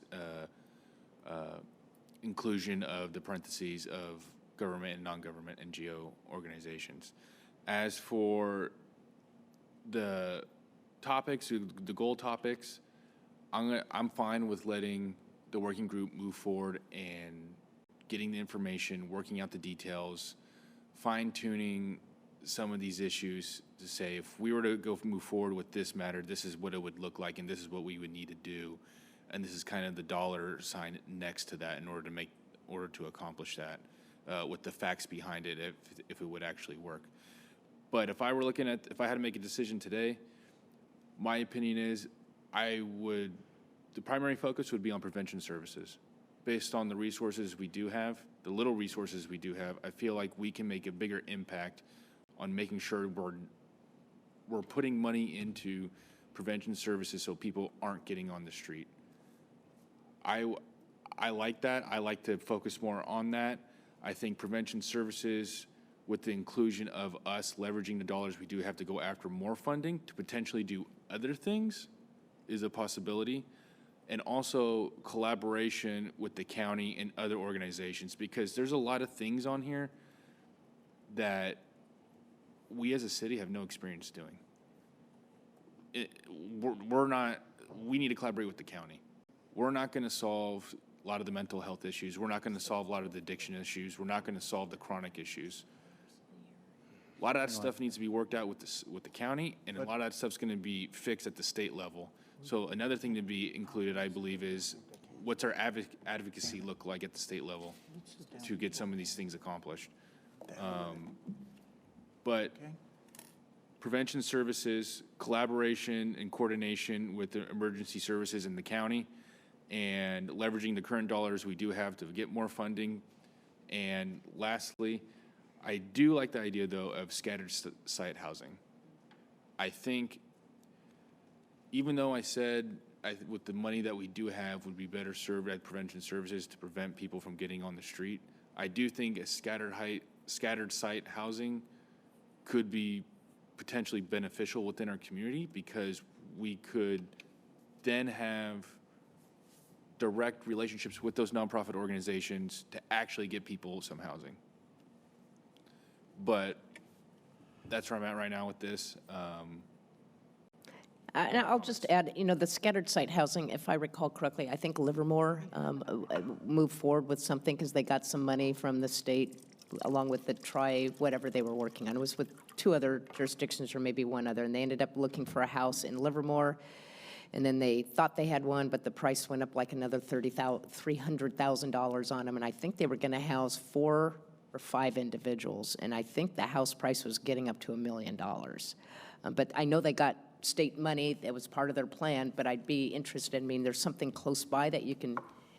inclusion of the parentheses of government and non-government NGO organizations. As for the topics, the goal topics, I'm fine with letting the working group move forward and getting the information, working out the details, fine-tuning some of these issues to say, if we were to move forward with this matter, this is what it would look like, and this is what we would need to do. And this is kind of the dollar sign next to that in order to accomplish that, with the facts behind it, if it would actually work. But if I had to make a decision today, my opinion is I would the primary focus would be on prevention services. Based on the resources we do have, the little resources we do have, I feel like we can make a bigger impact on making sure we're putting money into prevention services so people aren't getting on the street. I like that. I like to focus more on that. I think prevention services, with the inclusion of us leveraging the dollars we do have to go after more funding to potentially do other things, is a possibility. And also collaboration with the county and other organizations, because there's a lot of things on here that we as a city have no experience doing. We need to collaborate with the county. We're not going to solve a lot of the mental health issues. We're not going to solve a lot of the addiction issues. We're not going to solve the chronic issues. A lot of that stuff needs to be worked out with the county, and a lot of that stuff's going to be fixed at the state level. So another thing to be included, I believe, is what's our advocacy look like at the state level to get some of these things accomplished. But prevention services, collaboration and coordination with the emergency services in the county, and leveraging the current dollars we do have to get more funding. And lastly, I do like the idea, though, of scattered site housing. I think, even though I said with the money that we do have would be better served at prevention services to prevent people from getting on the street, I do think a scattered site housing could be potentially beneficial within our community, because we could then have direct relationships with those nonprofit organizations to actually get people some housing. But that's where I'm at right now with this. And I'll just add, the scattered site housing, if I recall correctly, I think Livermore moved forward with something because they got some money from the state along with the whatever they were working on. It was with 2 other jurisdictions or maybe 1 other, and they ended up looking for a house in Livermore. And then they thought they had one, but the price went up like another $300,000 on them. And I think they were going to house 4 or 5 individuals. And I think the house price was getting up to $1 million. But I know they got state money. That was part of their plan. But I'd be interested. I mean, there's something close by that you can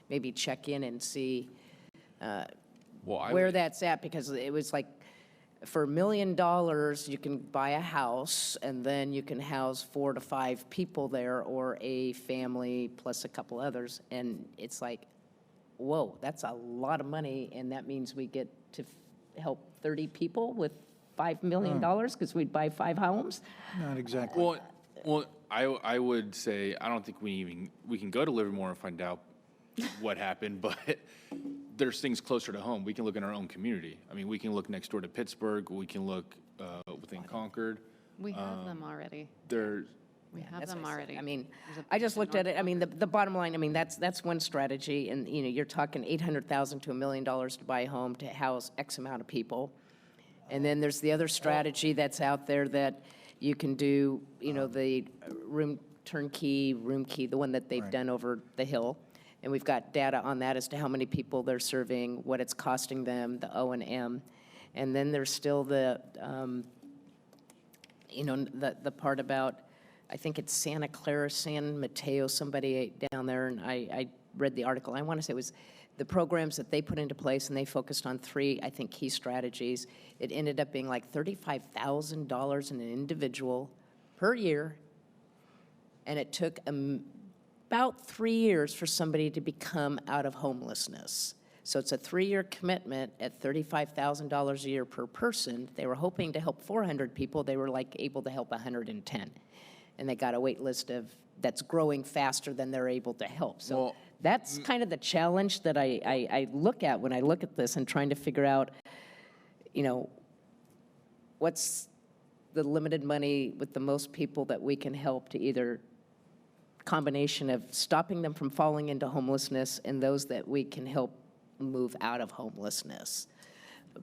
maybe check in and see where that's at, because it was like, for $1 million, you can buy a house, and then you can house 4 to 5 people there, or a family plus a couple others. And it's like, whoa, that's a lot of money, and that means we get to help 30 people with $5 million because we'd buy 5 homes. Not exactly. Well, I would say I don't think we can go to Livermore and find out what happened, but there's things closer to home. We can look in our own community. I mean, we can look next door to Pittsburgh. We can look within Concord. We have them already. We have That's them what I said. already. I mean, I just looked at it. I mean, the bottom line, I mean, that's one strategy. And, you're talking $800,000 to $1 million to buy a home to house X amount of people. And then there's the other strategy that's out there that you can do, the turnkey, room key, the one that they've done over the hill. And we've got data on that as to how many people they're serving, what it's costing them, the O&M. And then there's still the part about, I think it's Santa Clara, San Mateo, somebody down there, and I read the article. I want to say it was the programs that they put into place, and they focused on 3, I think, key strategies. It ended up being like $35,000 in an individual per year, and it took about 3 years for somebody to become out of homelessness. So it's a 3-year commitment at $35,000 a year per person. They were hoping to help 400 people. They were like able to help 110. And they got a wait list that's growing faster than they're able to help. So that's kind of the challenge that I look at when I look at this and trying to figure out, what's the limited money with the most people that we can help to either combination of stopping them from falling into homelessness and those that we can help move out of homelessness.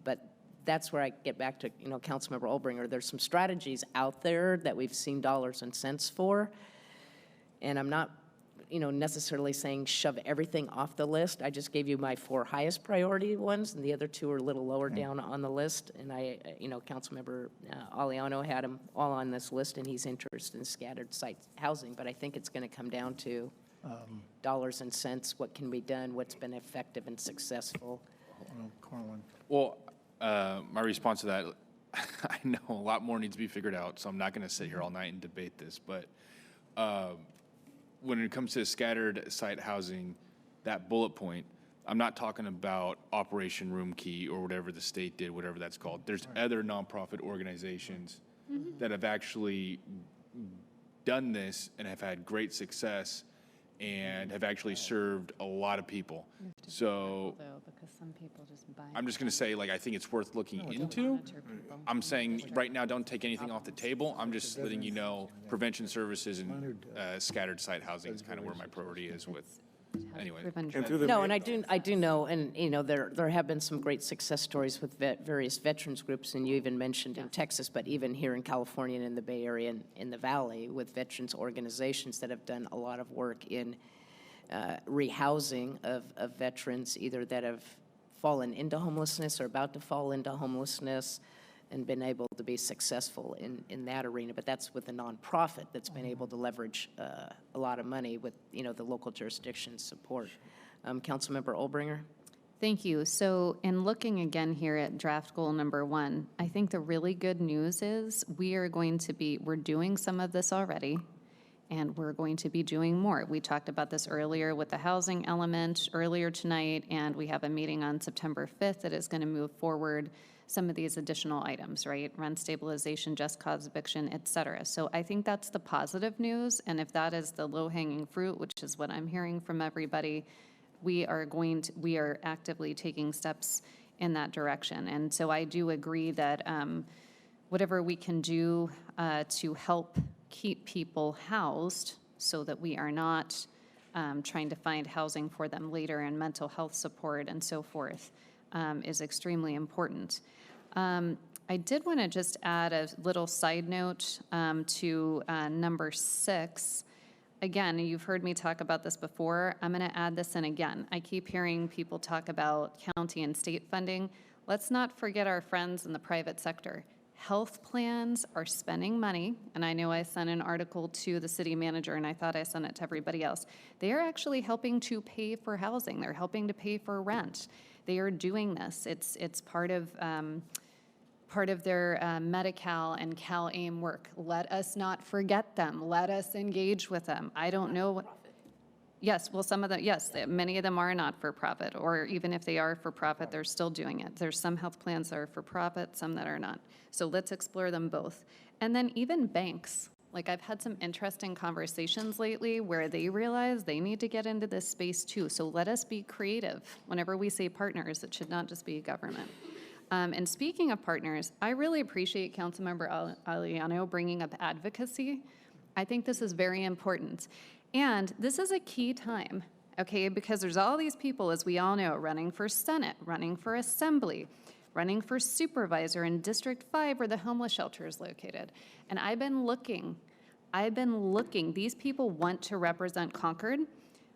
But that's where I get back to, Councilmember Olbringer. There's some strategies out there that we've seen dollars and cents for. And I'm not, necessarily saying shove everything off the list. I just gave you my 4 highest priority ones, and the other 2 are a little lower down on the list. And Councilmember Aliano had them all on this list, and he's interested in scattered site housing. But I think it's going to come down to dollars and cents, what can be done, what's been effective and successful. Carlin. Well, my response to that, I know a lot more needs to be figured out, so I'm not going to sit here all night and debate this, but when it comes to scattered site housing, that bullet point, I'm not talking about Operation Room Key or whatever the state did, whatever that's called. There's other nonprofit organizations that have actually done this and have had great success and have actually served a lot of people. So because some people just buy. I'm just going to say, like, I think it's worth looking into. I'm saying right now, don't take anything off the table. I'm just letting you know, prevention services and scattered site housing is kind of where my priority is with, anyway. And through the No, and I do know, and, you know, there have been some great success stories with various veterans groups, and you even mentioned in Texas, but even here in California and in the Bay Area and in the Valley with veterans organizations that have done a lot of work in rehousing of veterans, either that have fallen into homelessness or about to fall into homelessness and been able to be successful in that arena. But that's with a nonprofit that's been able to leverage a lot of money with, you know, the local jurisdiction's support. Councilmember Olbringer? Thank you. So in looking again here at draft goal number 1, I think the really good news is we're doing some of this already, and we're going to be doing more. We talked about this earlier with the housing element earlier tonight, and we have a meeting on September 5th that is going to move forward some of these additional items, right? Rent stabilization, just cause eviction, et cetera. So I think that's the positive news, and if that is the low-hanging fruit, which is what I'm hearing from everybody, we are actively taking steps in that direction. And so I do agree that whatever we can do to help keep people housed so that we are not trying to find housing for them later and mental health support and so forth is extremely important. I did want to just add a little side note to number 6. Again, you've heard me talk about this before. I'm going to add this in again. I keep hearing people talk about county and state funding. Let's not forget our friends in the private sector. Health plans are spending money, and I know I sent an article to the city manager, and I thought I sent it to everybody else. They are actually helping to pay for housing. They're helping to pay for rent. They are doing this. It's part of their Medi-Cal and Cal-AIM work. Let us not forget them. Let us engage with them. I don't know what. Yes, well, some of them, yes, many of them are not for profit, or even if they are for profit, they're still doing it. There's some health plans that are for profit, some that are not. So let's explore them both. And then even banks. Like, I've had some interesting conversations lately where they realize they need to get into this space too. So let us be creative. Whenever we say partners, it should not just be government. And speaking of partners, I really appreciate Councilmember Aliano bringing up advocacy. I think this is very important. And this is a key time, okay, because there's all these people, as we all know, running for Senate, running for Assembly, running for supervisor in District 5 where the homeless shelter is located. And I've been looking. These people want to represent Concord.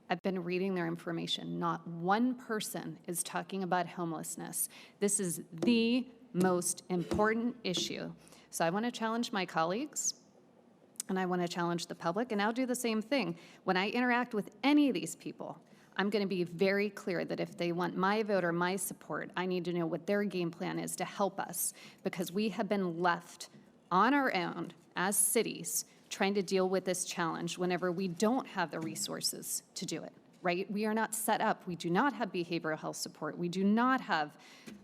I've been reading their information. Not one person is talking about homelessness. This is the most important issue. So I want to challenge my colleagues, and I want to challenge the public, and I'll do the same thing. When I interact with any of these people, I'm going to be very clear that if they want my vote or my support, I need to know what their game plan is to help us, because we have been left on our own as cities trying to deal with this challenge whenever we don't have the resources to do it, right? We are not set up. We do not have behavioral health support. We do not have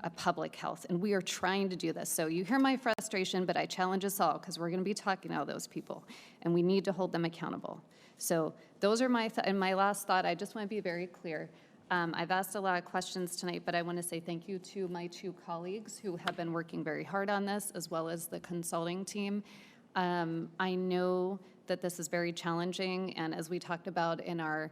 a public health, and we are trying to do this. So you hear my frustration, but I challenge us all because we're going to be talking to all those people, and we need to hold them accountable. So those are and my last thought. I just want to be very clear. I've asked a lot of questions tonight, but I want to say thank you to my 2 colleagues who have been working very hard on this, as well as the consulting team. I know that this is very challenging, and as we talked about in our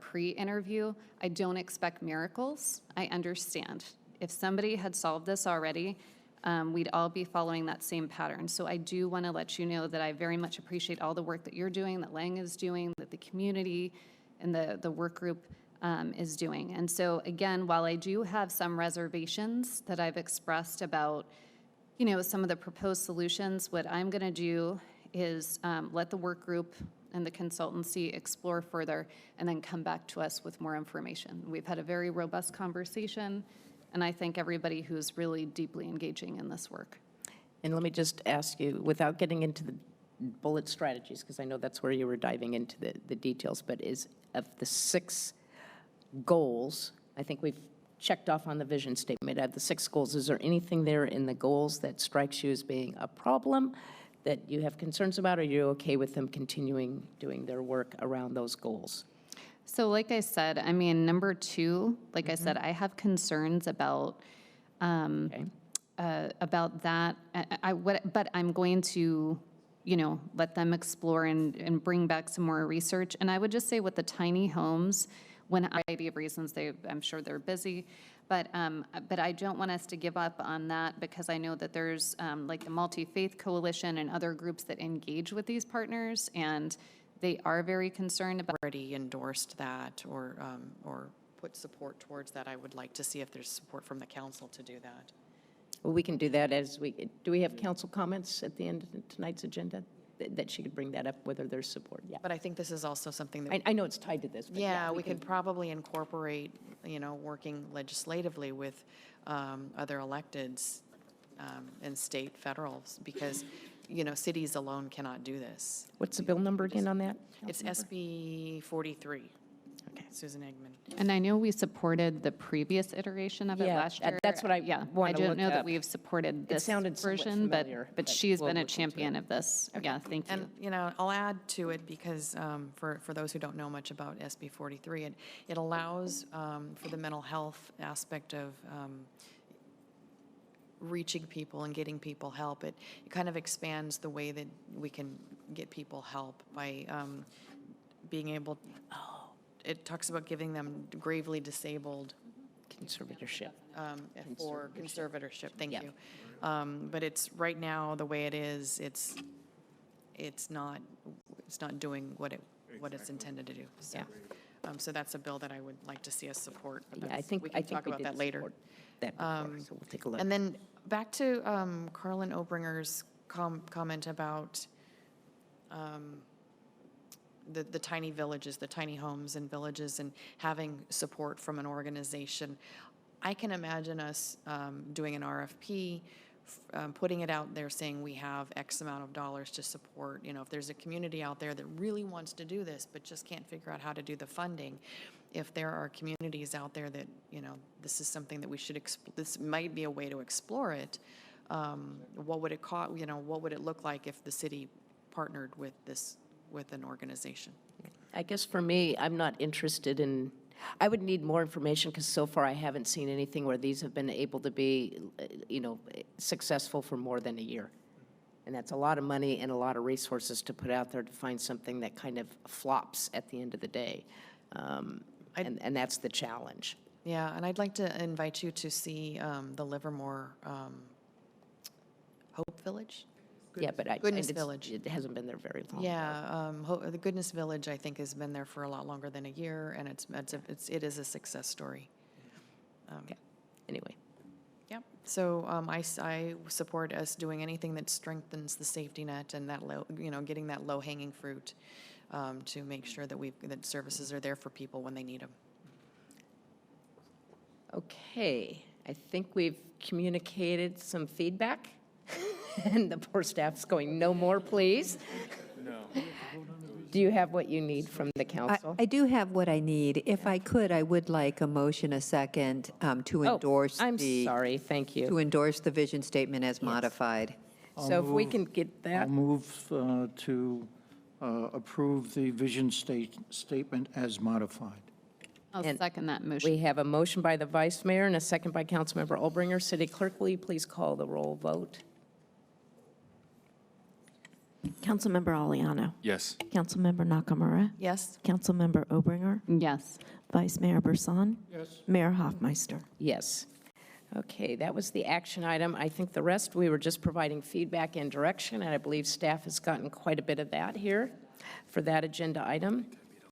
pre-interview, I don't expect miracles. I understand. If somebody had solved this already, we'd all be following that same pattern. So I do want to let you know that I very much appreciate all the work that you're doing, that Lang is doing, that the community and the work group is doing. And so again, while I do have some reservations that I've expressed about, you know, some of the proposed solutions, what I'm going to do is let the work group and the consultancy explore further and then come back to us with more information. We've had a very robust conversation, and I thank everybody who's really deeply engaging in this work. And let me just ask you, without getting into the bullet strategies, because I know that's where you were diving into the details, but is of the 6 goals, I think we've checked off on the vision statement, of the 6 goals, is there anything there in the goals that strikes you as being a problem that you have concerns about, or are you okay with them continuing doing their work around those goals? So like I said, I mean, number 2, like I said, I have concerns about Okay. about that. But I'm going to, let them explore and bring back some more research. And I would just say with the tiny homes, when a variety of reasons, I'm sure they're busy, but I don't want us to give up on that because I know that there's like the Multi-Faith Coalition and other groups that engage with these partners, and they are very concerned about. Already endorsed that or put support towards that. I would like to see if there's support from the council to do that. Well, we can do that do we have council comments at the end of tonight's agenda? That she could bring that up, whether there's support, yeah. But I think this is also something that. I know it's tied to this, but Yeah, we can- could probably incorporate, working legislatively with other electeds and state, federals, because, cities alone cannot do this. What's the bill number again on that? It's SB 43. Okay. Susan Eggman. And I know we supported the previous iteration of it Yeah, last year. that's what I Yeah, wanted to I don't look know that up. we've supported this sounded somewhat version, familiar, but but she's we'll been a look into champion it. of this. Yeah, thank you. And, I'll add to it because for those who don't know much about SB 43, it allows for the mental health aspect of reaching people and getting people help. It kind of expands the way that we can get people help by being able, it talks about giving them gravely disabled Conservatorship. for conservatorship, thank Yeah. you. But it's, right now, the way it is, it's not doing what it's intended to do. So, so that's a bill that I would like to see us support. but Yeah, I think we we can talk about did that later. support that before, so we'll take a look. And then back to Carlin Obringer's comment about the tiny villages, the tiny homes and villages, and having support from an organization. I can imagine us doing an RFP, putting it out there saying we have X amount of dollars to support. If there's a community out there that really wants to do this but just can't figure out how to do the funding, if there are communities out there that, this is something that we should, this might be a way to explore it, what would it cost, what would it look like if the city partnered with an organization? I guess for me, I'm not interested in, I would need more information because so far I haven't seen anything where these have been able to be, successful for more than a year. And that's a lot of money and a lot of resources to put out there to find something that kind of flops at the end of the day. And that's the challenge. Yeah, and I'd like to invite you to see the Livermore Hope Village. Yeah, but Goodness Village. It hasn't been there very long. Yeah, the Goodness Village, I think, has been there for a lot longer than a year, and it is a success story. Okay. Anyway, Yeah, so I support us doing anything that strengthens the safety net and that getting that low-hanging fruit to make sure that services are there for people when they need them. okay, I think we've communicated some feedback. And the poor staff's going, no more, please. No. Do you have what you need from the council? I do have what I need. If I could, I would like a motion, a second, to endorse I'm sorry, thank you. to endorse the vision statement as modified. So if we can get that, I'll move to approve the vision statement as modified. I'll And second that motion. we have a motion by the vice mayor and a second by Councilmember Albringer. City Clerk, will you please call the roll vote? Councilmember Aliano. Yes. Councilmember Nakamura. Yes? Councilmember Obringer. Yes. Vice Mayor Burson. Yes. Mayor Hoffmeister. Yes. Okay, that was the action item. I think the rest, we were just providing feedback and direction, and I believe staff has gotten quite a bit of that here for that agenda item.